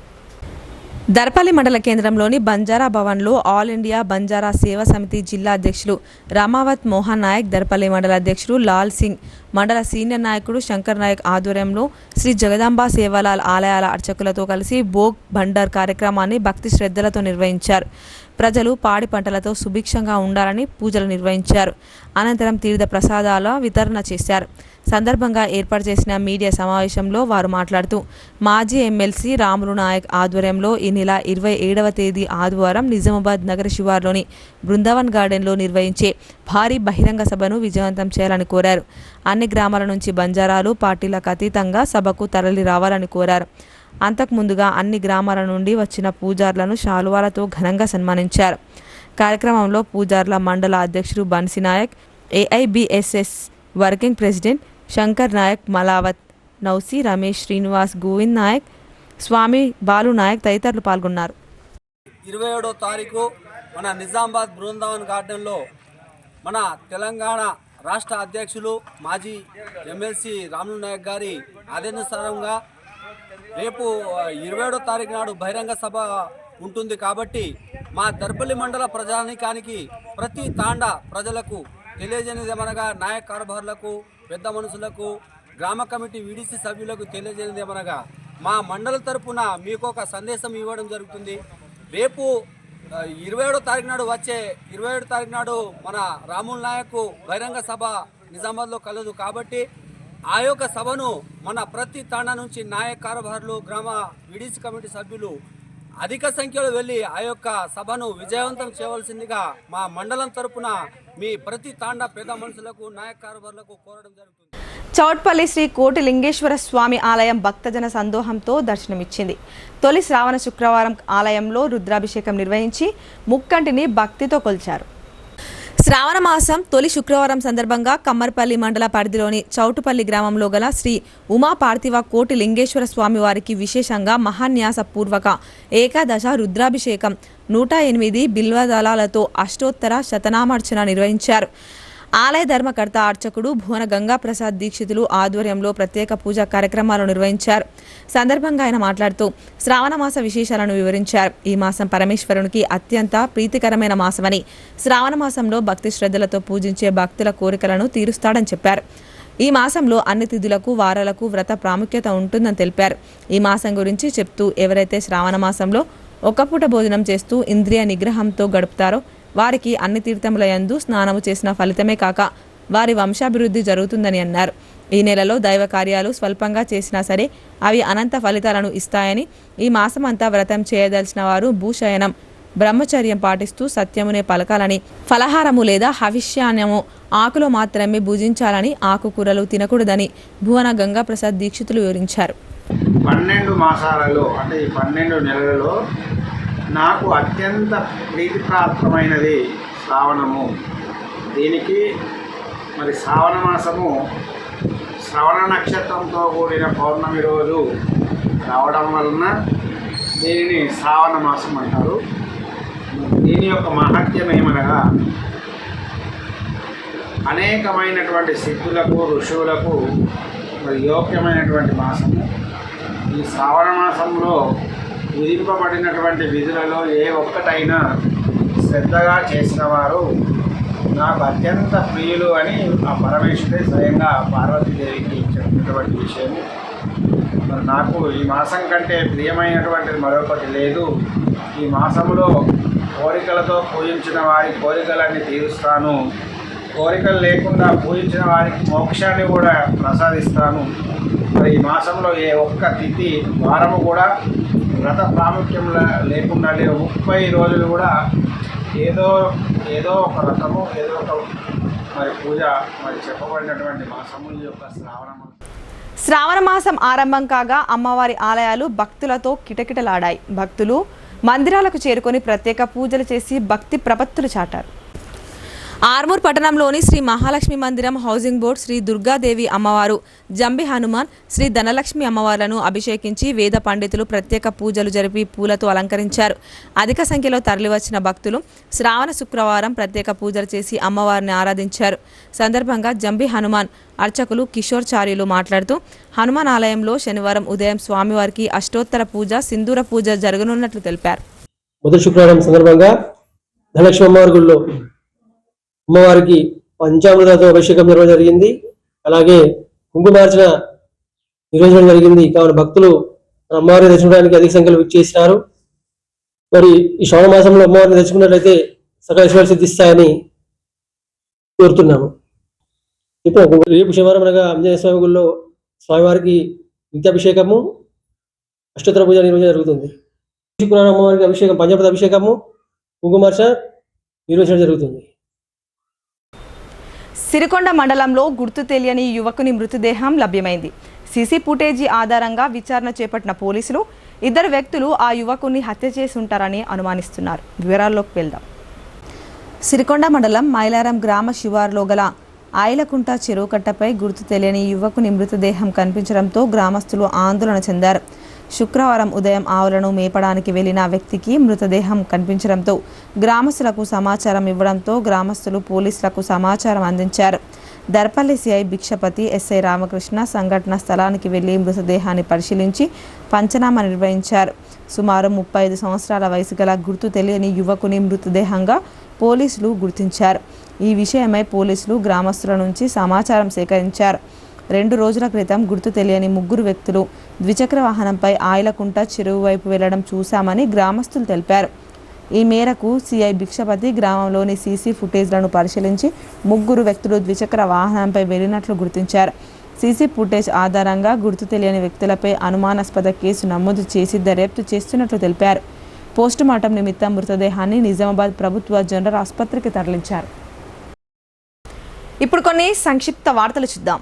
దర్పల్లి మండల కేంద్రంలోని బంజారా భవన్లో ఆల్ ఇండియా బంజారా సేవా సమితి జిల్లా అధ్యక్షులు రామావత్ మోహన్ నాయక్, దర్పల్లి మండల అధ్యక్షుడు లాల్ సింగ్, మండల సీనియర్ నాయకుడు శంకర్ నాయక్ ఆధ్వర్యంలో శ్రీ జగదాంబ సేవాలాల్ ఆలయాల అర్చకులతో కలిసి భోగ్ భండార్ కార్యక్రమాన్ని భక్తి శ్రద్ధలతో నిర్వహించారు. ప్రజలు పాడి పంటలతో సుభిక్షంగా ఉండాలని పూజలు నిర్వహించారు. అనంతరం తీర్థ ప్రసాదాల వితరణ చేశారు. సందర్భంగా ఏర్పాటు చేసిన మీడియా సమావేశంలో వారు మాట్లాడుతూ మాజీ ఎమ్మెల్సీ రాములు నాయక్ ఆధ్వర్యంలో ఈ నెల 27వ తేదీ ఆదివారం నిజామాబాద్ నగర శివార్లోని బృందావన్ గార్డెన్లో నిర్వహించే భారీ బహిరంగ సభను విజయవంతం చేయాలని కోరారు. అన్ని గ్రామాల నుంచి బంజారాలు పార్టీలకు అతీతంగా సభకు తరలి రావాలని కోరారు. అంతకుముందుగా అన్ని గ్రామాల నుండి వచ్చిన పూజార్లను శాలువాలతో ఘనంగా సన్మానించారు. కార్యక్రమంలో పూజార్ల మండల అధ్యక్షుడు Bansi Naik, AIBSS working president Shankar Naik, Malavath, Nausi, Ramesh, Srinivas, Govind Naik, Swamy Balu Naik తదితరులు పాల్గొన్నారు. 27వ తారీఖు మన నిజామాబాద్ బృందావన్ గార్డెన్లో మన తెలంగాణ రాష్ట్ర అధ్యక్షులు మాజీ ఎమ్మెల్సీ రాములు నాయక్ గారి ఆదేశానుసారంగా రేపు 27వ తారీఖు నాడు బహిరంగ సభ ఉంటుంది. కాబట్టి మా దర్పల్లి మండల ప్రజానీకానికి ప్రతి తాండా ప్రజలకు తెలియజేయనిదేమనగా నాయక్ కార్బర్లకు, పెద్ద మనుషులకు, గ్రామ కమిటీ వీడీసీ సభ్యులకు తెలియజేయనిదేమనగా మా మండల తరపున మీకు ఒక సందేశం ఇవ్వడం జరుగుతుంది. రేపు 27వ తారీఖు నాడు వచ్చే 27వ తారీఖు నాడు మన రాముల్ నాయక్ బహిరంగ సభ నిజామాబాద్లో కలదు. కాబట్టి ఆ యొక్క సభను మన ప్రతి తాండా నుంచి నాయక్ కార్బర్లు, గ్రామ వీడీసీ కమిటీ సభ్యులు అధిక సంఖ్యలో వెళ్ళి ఆ యొక్క సభను విజయవంతం చేయవలసిందిగా మా మండలం తరపున మీ ప్రతి తాండా పేద మనుషులకు, నాయక్ కార్బర్లకు కోరడం జరుగుతుంది. చౌట్పల్లి శ్రీ కోటి లింగేశ్వర స్వామి ఆలయం భక్తజన సందోహంతో దర్శనమిచ్చింది. తొలి శ్రావణ శుక్రవారం ఆలయంలో రుద్రాభిషేకం నిర్వహించి ముక్కంటిని భక్తితో కొలిచారు. శ్రావణ మాసం తొలి శుక్రవారం సందర్భంగా కమ్మర్పల్లి మండల పరిధిలోని చౌటుపల్లి గ్రామంలో గల శ్రీ ఉమా పార్థివ కోటి లింగేశ్వర స్వామి వారికి విశేషంగా మహాన్యాస పూర్వక ఏకాదశ రుద్రాభిషేకం 108 బిల్వదళాలతో అష్టోత్తర శతనామార్చన నిర్వహించారు. ఆలయ ధర్మకర్త అర్చకుడు భువన గంగాప్రసాద్ దీక్షితులు ఆధ్వర్యంలో ప్రత్యేక పూజా కార్యక్రమాలు నిర్వహించారు. సందర్భంగా ఆయన మాట్లాడుతూ శ్రావణ మాస విశేషాలను వివరించారు. ఈ మాసం పరమేశ్వరునికి అత్యంత ప్రీతికరమైన మాసమని, శ్రావణ మాసంలో భక్తి శ్రద్ధలతో పూజించే భక్తుల కోరికలను తీరుస్తాడని చెప్పారు. ఈ మాసంలో అన్ని తిథులకు వారాలకు వ్రత ప్రాముఖ్యత ఉంటుందని తెలిపారు. ఈ మాసం గురించి చెప్తూ ఎవరైతే శ్రావణ మాసంలో ఒక్కపూట భోజనం చేస్తూ ఇంద్రియ నిగ్రహంతో గడుపుతారో వారికి అన్ని తీర్థముల యందు స్నానము చేసిన ఫలితమే కాక వారి వంశాభివృద్ధి జరుగుతుందని అన్నారు. ఈ నెలలో దైవ కార్యాలు స్వల్పంగా చేసినా సరే అవి అనంత ఫలితాలను ఇస్తాయని, ఈ మాసమంతా వ్రతం చేయదలిచిన వారు భూశయనం బ్రహ్మచర్యం పాటిస్తూ సత్యమునే పలకాలని, ఫలహారము లేదా హవిష్యాన్యము ఆకులో మాత్రమే భుజించాలని, ఆకుకూరలు తినకూడదని భువన గంగాప్రసాద్ దీక్షితులు వివరించారు. 12 మాసాలలో అంటే ఈ 12 నెలలలో నాకు అత్యంత ప్రీతిప్రాప్తమైనది శ్రావణము. దీనికి మరి శ్రావణ మాసము శ్రవణ నక్షత్రంతో కూడిన పౌర్ణమి రోజు రావడం వలన దీనిని శ్రావణ మాసం అంటారు. దీని యొక్క మహత్యం ఏమనగా అనేకమైనటువంటి సిద్ధులకు ఋషువులకు మరి యోగ్యమైనటువంటి మాసము. ఈ శ్రావణ మాసంలో విధింపబడినటువంటి విధులలో ఏ ఒక్కటైనా శ్రద్ధగా చేసిన వారు నాకు అత్యంత ప్రియులు అని ఆ పరమేశ్వరుడే స్వయంగా పార్వతీదేవికి చెప్పినటువంటి విషయము. మరి నాకు ఈ మాసం కంటే ప్రియమైనటువంటిది మరొకటి లేదు. ఈ మాసంలో కోరికలతో పూజించిన వారి కోరికలన్నీ తీరుస్తాను, కోరికలు లేకుండా పూజించిన వారికి మోక్షాన్ని కూడా ప్రసాదిస్తాను. మరి ఈ మాసంలో ఏ ఒక్క తిథి వారము కూడా వ్రత ప్రాముఖ్యం లేకుండా లేవు. 30 రోజులు కూడా ఏదో ఒక రకము ఏదో ఒక మరి పూజ మరి చెప్పబడినటువంటి మాసము ఈ యొక్క శ్రావణ మాసం ఆరంభం కాగా అమ్మవారి ఆలయాలు భక్తులతో కిటకిటలాడాయి. భక్తులు మందిరాలకు చేరుకొని ప్రత్యేక పూజలు చేసి భక్తి ప్రపత్తులు చాటారు. ఆర్మూర్ పట్టణంలోని శ్రీ మహాలక్ష్మి మందిరం, హౌసింగ్ బోర్డ్, శ్రీ దుర్గాదేవి అమ్మవారు, జంబి హనుమాన్, శ్రీ ధనలక్ష్మి అమ్మవార్లను అభిషేకించి వేద పండితులు ప్రత్యేక పూజలు జరిపి పూలతో అలంకరించారు. అధిక సంఖ్యలో తరలివచ్చిన భక్తులు శ్రావణ శుక్రవారం ప్రత్యేక పూజలు చేసి అమ్మవారిని ఆరాధించారు. సందర్భంగా జంబి హనుమాన్ అర్చకులు కిషోర్చార్యులు మాట్లాడుతూ హనుమాన్ ఆలయంలో శనివారం ఉదయం స్వామివారికి అష్టోత్తర పూజ, సింధూర పూజ జరగనున్నట్లు తెలిపారు. మొదటి శుక్రవారం సందర్భంగా ధనలక్ష్మి అమ్మవారి గుడిలో అమ్మవారికి పంచామృతతో అభిషేకం నిర్వహించడం జరిగింది. అలాగే కుంకుమార్చన నిర్వహించడం జరిగింది. కావున భక్తులు అమ్మవారిని దర్శించడానికి అధిక సంఖ్యలో విచ్చేసినారు. మరి ఈ శ్రావణ మాసంలో అమ్మవారిని దర్శించుకున్నట్లయితే సకల ఐశ్వర్యాలు సిద్ధిస్తాయని కోరుతున్నాము. ఇప్పుడు రేపు శనివారం అనగా ఆంజనేయ స్వామి గుడిలో స్వామివారికి నిత్యాభిషేకము, అష్టోత్తర పూజ నిర్వహించడం జరుగుతుంది. శుక్రవారం అమ్మవారికి అభిషేకం, పంచామృత అభిషేకము, కుంకుమార్చన నిర్వహించడం జరుగుతుంది. సిరికొండ మండలంలో గుర్తు తెలియని యువకుని మృతదేహం లభ్యమైంది. సీసీ ఫుటేజీ ఆధారంగా విచారణ చేపట్టిన పోలీసులు 2 వ్యక్తులు ఆ యువకుని హత్య చేసి ఉంటారని అనుమానిస్తున్నారు. వివరాల్లోకి వెళ్దాం. సిరికొండ మండలం మైలారం గ్రామ శివారులో గల ఆయిలకుంట చెరువుకట్టపై గుర్తు తెలియని యువకుని మృతదేహం కనిపించడంతో గ్రామస్తులు ఆందోళన చెందారు. శుక్రవారం ఉదయం ఆవులను మేపడానికి వెళ్లిన వ్యక్తికి మృతదేహం కనిపించడంతో గ్రామస్తులకు సమాచారం ఇవ్వడంతో గ్రామస్తులు పోలీసులకు సమాచారం అందించారు. దర్పల్లి సిఐ భిక్షపతి, ఎస్ఐ రామకృష్ణ సంఘటన స్థలానికి వెళ్లి మృతదేహాన్ని పరిశీలించి పంచనామా నిర్వహించారు. సుమారు 35 సంవత్సరాల వయసు గల గుర్తు తెలియని యువకుని మృతదేహంగా పోలీసులు గుర్తించారు. ఈ విషయమై పోలీసులు గ్రామస్తుల నుంచి సమాచారం సేకరించారు. 2 రోజుల క్రితం గుర్తు తెలియని 3 వ్యక్తులు ద్విచక్ర వాహనంపై ఆయిలకుంట చెరువు వైపు వెళ్లడం చూశామని గ్రామస్తులు తెలిపారు. ఈ మేరకు సిఐ భిక్షపతి గ్రామంలోని సీసీ ఫుటేజ్లను పరిశీలించి 3 వ్యక్తులు ద్విచక్ర వాహనంపై వెళ్లినట్లు గుర్తించారు. సీసీ ఫుటేజ్ ఆధారంగా గుర్తు తెలియని వ్యక్తులపై అనుమానాస్పద కేసు నమోదు చేసి దర్యాప్తు చేస్తున్నట్లు తెలిపారు. పోస్టుమార్టం నిమిత్తం మృతదేహాన్ని నిజామాబాద్ ప్రభుత్వ జనరల్ ఆసుపత్రికి తరలించారు. ఇప్పుడు కొన్ని సంక్షిప్త వార్తలు చూద్దాం.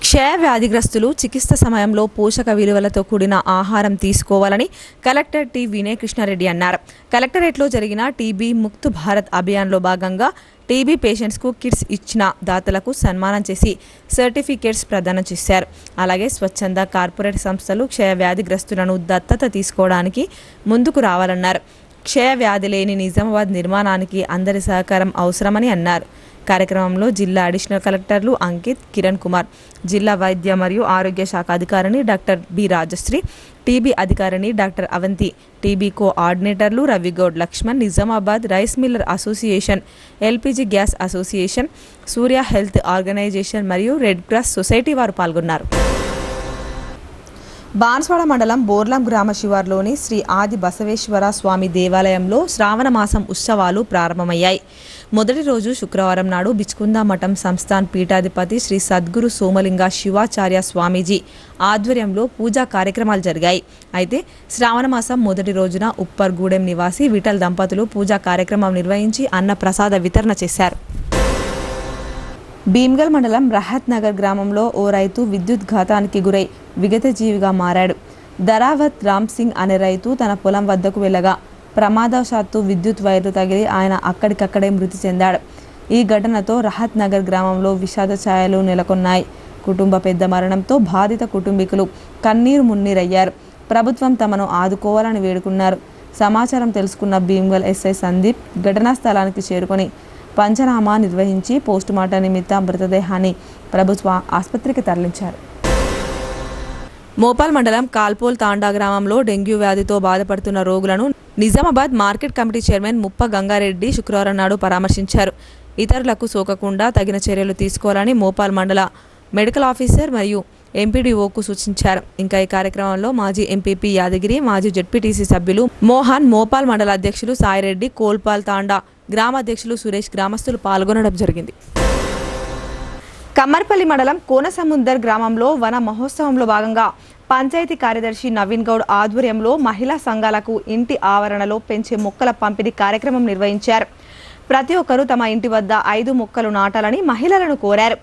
క్షయ వ్యాధిగ్రస్తులు చికిత్స సమయంలో పోషక విలువలతో కూడిన ఆహారం తీసుకోవాలని కలెక్టర్ టి వినయ్ కృష్ణారెడ్డి అన్నారు. కలెక్టరేట్లో జరిగిన టీబీ ముక్త్ భారత్ అభియాన్లో భాగంగా టీబీ పేషెంట్స్కు కిట్స్ ఇచ్చిన దాతలకు సన్మానం చేసి సర్టిఫికేట్స్ ప్రదానం చేశారు. అలాగే స్వచ్ఛంద కార్పొరేట్ సంస్థలు క్షయ వ్యాధిగ్రస్తులను దత్తత తీసుకోవడానికి ముందుకు రావాలన్నారు. క్షయ వ్యాధి లేని నిజామాబాద్ నిర్మాణానికి అందరి సహకారం అవసరమని అన్నారు. కార్యక్రమంలో జిల్లా అడిషనల్ కలెక్టర్లు అంకిత్, కిరణ్ కుమార్, జిల్లా వైద్య మరియు ఆరోగ్య శాఖ అధికారిని డాక్టర్ బి రాజశ్రీ, టీబీ అధికారిని డాక్టర్ అవంతి, టీబీ కోఆర్డినేటర్లు Ravi Goud Lakshman, Nizamabad rice miller association, LPG gas association, Surya health organisation మరియు రెడ్ క్రాస్ సొసైటీ వారు పాల్గొన్నారు. బాన్స్వాడ మండలం బోర్లాం గ్రామ శివార్లోని శ్రీ ఆది బసవేశ్వర స్వామి దేవాలయంలో శ్రావణ మాసం ఉత్సవాలు ప్రారంభమయ్యాయి. మొదటి రోజు శుక్రవారం నాడు బిచ్కుందా మఠం సంస్థాన్ పీఠాధిపతి శ్రీ సద్గురు సోమలింగ శివాచార్య స్వామీజీ ఆధ్వర్యంలో పూజా కార్యక్రమాలు జరిగాయి. అయితే శ్రావణ మాసం మొదటి రోజున ఉప్పర్గూడెం నివాసి విఠల్ దంపతులు పూజా కార్యక్రమం నిర్వహించి అన్న ప్రసాద వితరణ చేశారు. భీమ్గల్ మండలం రహత్ నగర్ గ్రామంలో ఓ రైతు విద్యుత్ ఘాతానికి గురై విగతజీవిగా మారాడు. దరావత్ రామ్ సింగ్ అనే రైతు తన పొలం వద్దకు వెళ్ళగా ప్రమాదవశాత్తు విద్యుత్ వైర్లు తగిలి ఆయన అక్కడికక్కడే మృతి చెందాడు. ఈ ఘటనతో రహత్ నగర్ గ్రామంలో విషాద ఛాయలు నెలకొన్నాయి. కుటుంబ పెద్ద మరణంతో బాధిత కుటుంబీకులు కన్నీరు మున్నీరయ్యారు. ప్రభుత్వం తమను ఆదుకోవాలని వేడుకున్నారు. సమాచారం తెలుసుకున్న భీమ్గల్ ఎస్ఐ సందీప్ ఘటనా స్థలానికి చేరుకొని పంచనామా నిర్వహించి పోస్టుమార్టం నిమిత్తం మృతదేహాన్ని ప్రభుత్వ ఆసుపత్రికి తరలించారు. మోపాల్ మండలం కాల్పోల్ తాండా గ్రామంలో డెంగ్యూ వ్యాధితో బాధపడుతున్న రోగులను నిజామాబాద్ మార్కెట్ కమిటీ చైర్మన్ ముప్ప గంగారెడ్డి శుక్రవారం నాడు పరామర్శించారు. ఇతరులకు సోకకుండా తగిన చర్యలు తీసుకోవాలని మోపాల్ మండల మెడికల్ ఆఫీసర్ మరియు ఎంపీడీఓకు సూచించారు. ఇంకా ఈ కార్యక్రమంలో మాజీ ఎంపీపీ యాదగిరి, మాజీ జెడ్పీటీసీ సభ్యులు మోహన్, మోపాల్ మండల అధ్యక్షులు సాయిరెడ్డి, కోల్పాల్ తాండా గ్రామ అధ్యక్షులు సురేష్ గ్రామస్తులు పాల్గొనడం జరిగింది. కమ్మర్పల్లి మండలం కోనసముద్దర్ గ్రామంలో వన మహోత్సవంలో భాగంగా పంచాయతీ కార్యదర్శి నవీన్ గౌడ్ ఆధ్వర్యంలో మహిళా సంఘాలకు ఇంటి ఆవరణలో పెంచే మొక్కల పంపిణీ కార్యక్రమం నిర్వహించారు. ప్రతి ఒక్కరూ తమ ఇంటి వద్ద 5 మొక్కలు నాటాలని మహిళలను కోరారు.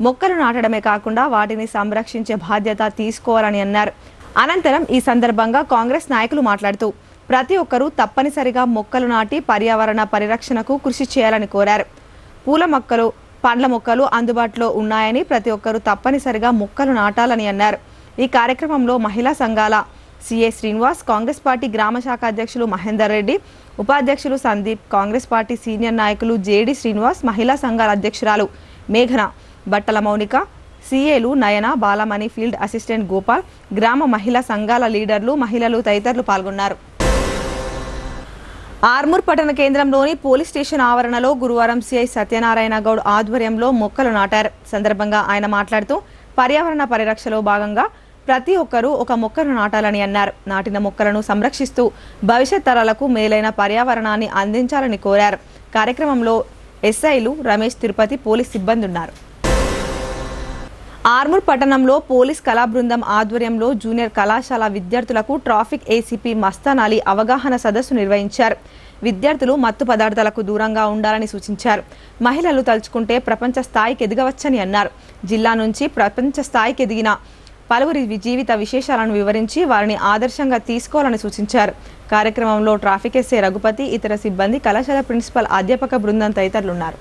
మొక్కలు నాటడమే కాకుండా వాటిని సంరక్షించే బాధ్యత తీసుకోవాలని అన్నారు. అనంతరం ఈ సందర్భంగా కాంగ్రెస్ నాయకులు మాట్లాడుతూ ప్రతి ఒక్కరూ తప్పనిసరిగా మొక్కలు నాటి పర్యావరణ పరిరక్షణకు కృషి చేయాలని కోరారు. పూల మొక్కలు, పండ్ల మొక్కలు అందుబాటులో ఉన్నాయని ప్రతి ఒక్కరూ తప్పనిసరిగా మొక్కలు నాటాలని అన్నారు. ఈ కార్యక్రమంలో మహిళా సంఘాల సిఏ శ్రీనివాస్, కాంగ్రెస్ పార్టీ గ్రామ శాఖ అధ్యక్షులు మహేందర్ రెడ్డి, ఉపాధ్యక్షులు సందీప్, కాంగ్రెస్ పార్టీ సీనియర్ నాయకులు జేడి శ్రీనివాస్, మహిళా సంఘాల అధ్యక్షురాలు మేఘన, బట్టల మౌనిక, సిఏలు నయన, బాలమణి, ఫీల్డ్ అసిస్టెంట్ గోపాల్, గ్రామ మహిళా సంఘాల లీడర్లు, మహిళలు తదితరులు పాల్గొన్నారు. ఆర్మూర్ పట్టణ కేంద్రంలోని పోలీస్ స్టేషన్ ఆవరణలో గురువారం సిఐ సత్యనారాయణ గౌడ్ ఆధ్వర్యంలో మొక్కలు నాటారు. సందర్భంగా ఆయన మాట్లాడుతూ పర్యావరణ పరిరక్షణలో భాగంగా ప్రతి ఒక్కరూ ఒక మొక్కను నాటాలని అన్నారు. నాటిన మొక్కలను సంరక్షిస్తూ భవిష్యత్ తరాలకు మేలైన పర్యావరణాన్ని అందించాలని కోరారు. కార్యక్రమంలో ఎస్ఐలు రమేష్, తిరుపతి, పోలీస్ సిబ్బంది ఉన్నారు. ఆర్మూర్ పట్టణంలో పోలీస్ కళా బృందం ఆధ్వర్యంలో జూనియర్ కళాశాల విద్యార్థులకు ట్రాఫిక్ ఏసీపీ మస్తాన్ అలీ అవగాహన సదస్సు నిర్వహించారు. విద్యార్థులు మత్తు పదార్థాలకు దూరంగా ఉండాలని సూచించారు. మహిళలు తలుచుకుంటే ప్రపంచ స్థాయికి ఎదగవచ్చని అన్నారు. జిల్లా నుంచి ప్రపంచ స్థాయికి ఎదిగిన పలువురి జీవిత విశేషాలను వివరించి వారిని ఆదర్శంగా తీసుకోవాలని సూచించారు. కార్యక్రమంలో ట్రాఫిక్ ఎస్ఐ రఘుపతి, ఇతర సిబ్బంది, కళాశాల ప్రిన్సిపల్, అధ్యాపక బృందం తదితరులు ఉన్నారు.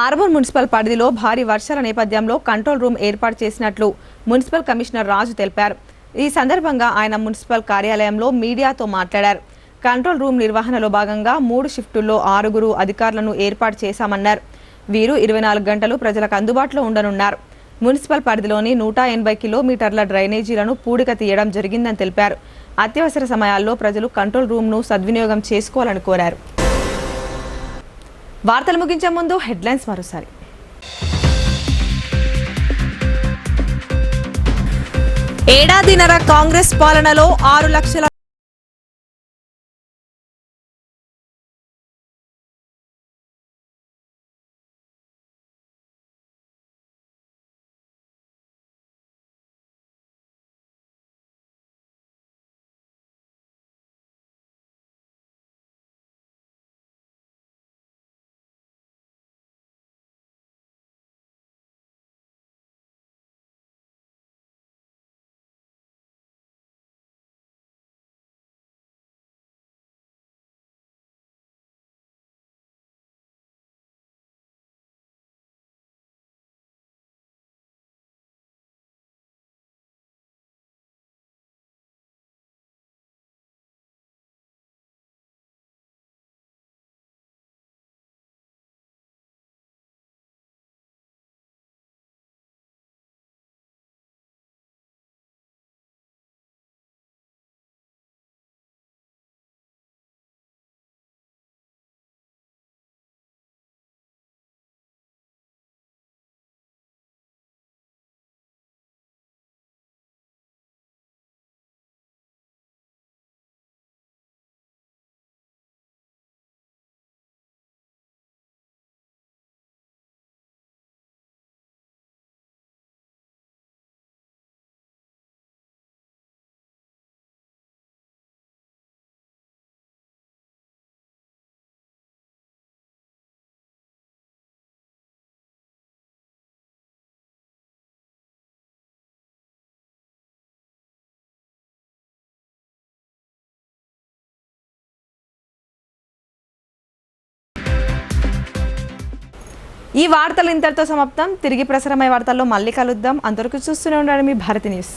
ఆర్మూర్ మున్సిపల్ పరిధిలో భారీ వర్షాల నేపథ్యంలో కంట్రోల్ రూమ్ ఏర్పాటు చేసినట్లు మున్సిపల్ కమిషనర్ రాజు తెలిపారు. ఈ సందర్భంగా ఆయన మున్సిపల్ కార్యాలయంలో మీడియాతో మాట్లాడారు. కంట్రోల్ రూమ్ నిర్వహణలో భాగంగా 3 షిఫ్టుల్లో 6 అధికారులను ఏర్పాటు చేశామన్నారు. వీరు 24 గంటలు ప్రజలకు అందుబాటులో ఉండనున్నారు. మున్సిపల్ పరిధిలోని 180 కిలోమీటర్ల డ్రైనేజీలను పూడిక తీయడం జరిగిందని తెలిపారు. అత్యవసర సమయాల్లో ప్రజలు కంట్రోల్ రూమ్ను సద్వినియోగం చేసుకోవాలని కోరారు. వార్తలు ముగించే ముందు హెడ్లైన్స్ మరోసారి. ఏడాదిన్నర కాంగ్రెస్ పాలనలో 6 లక్షల ఈ వార్తలు ఇంతటితో సమాప్తం. తిరిగి ప్రసారమయ్యే వార్తల్లో మళ్ళీ కలుద్దాం. అంతవరకు చూస్తూనే ఉండండి మీ భారతి న్యూస్.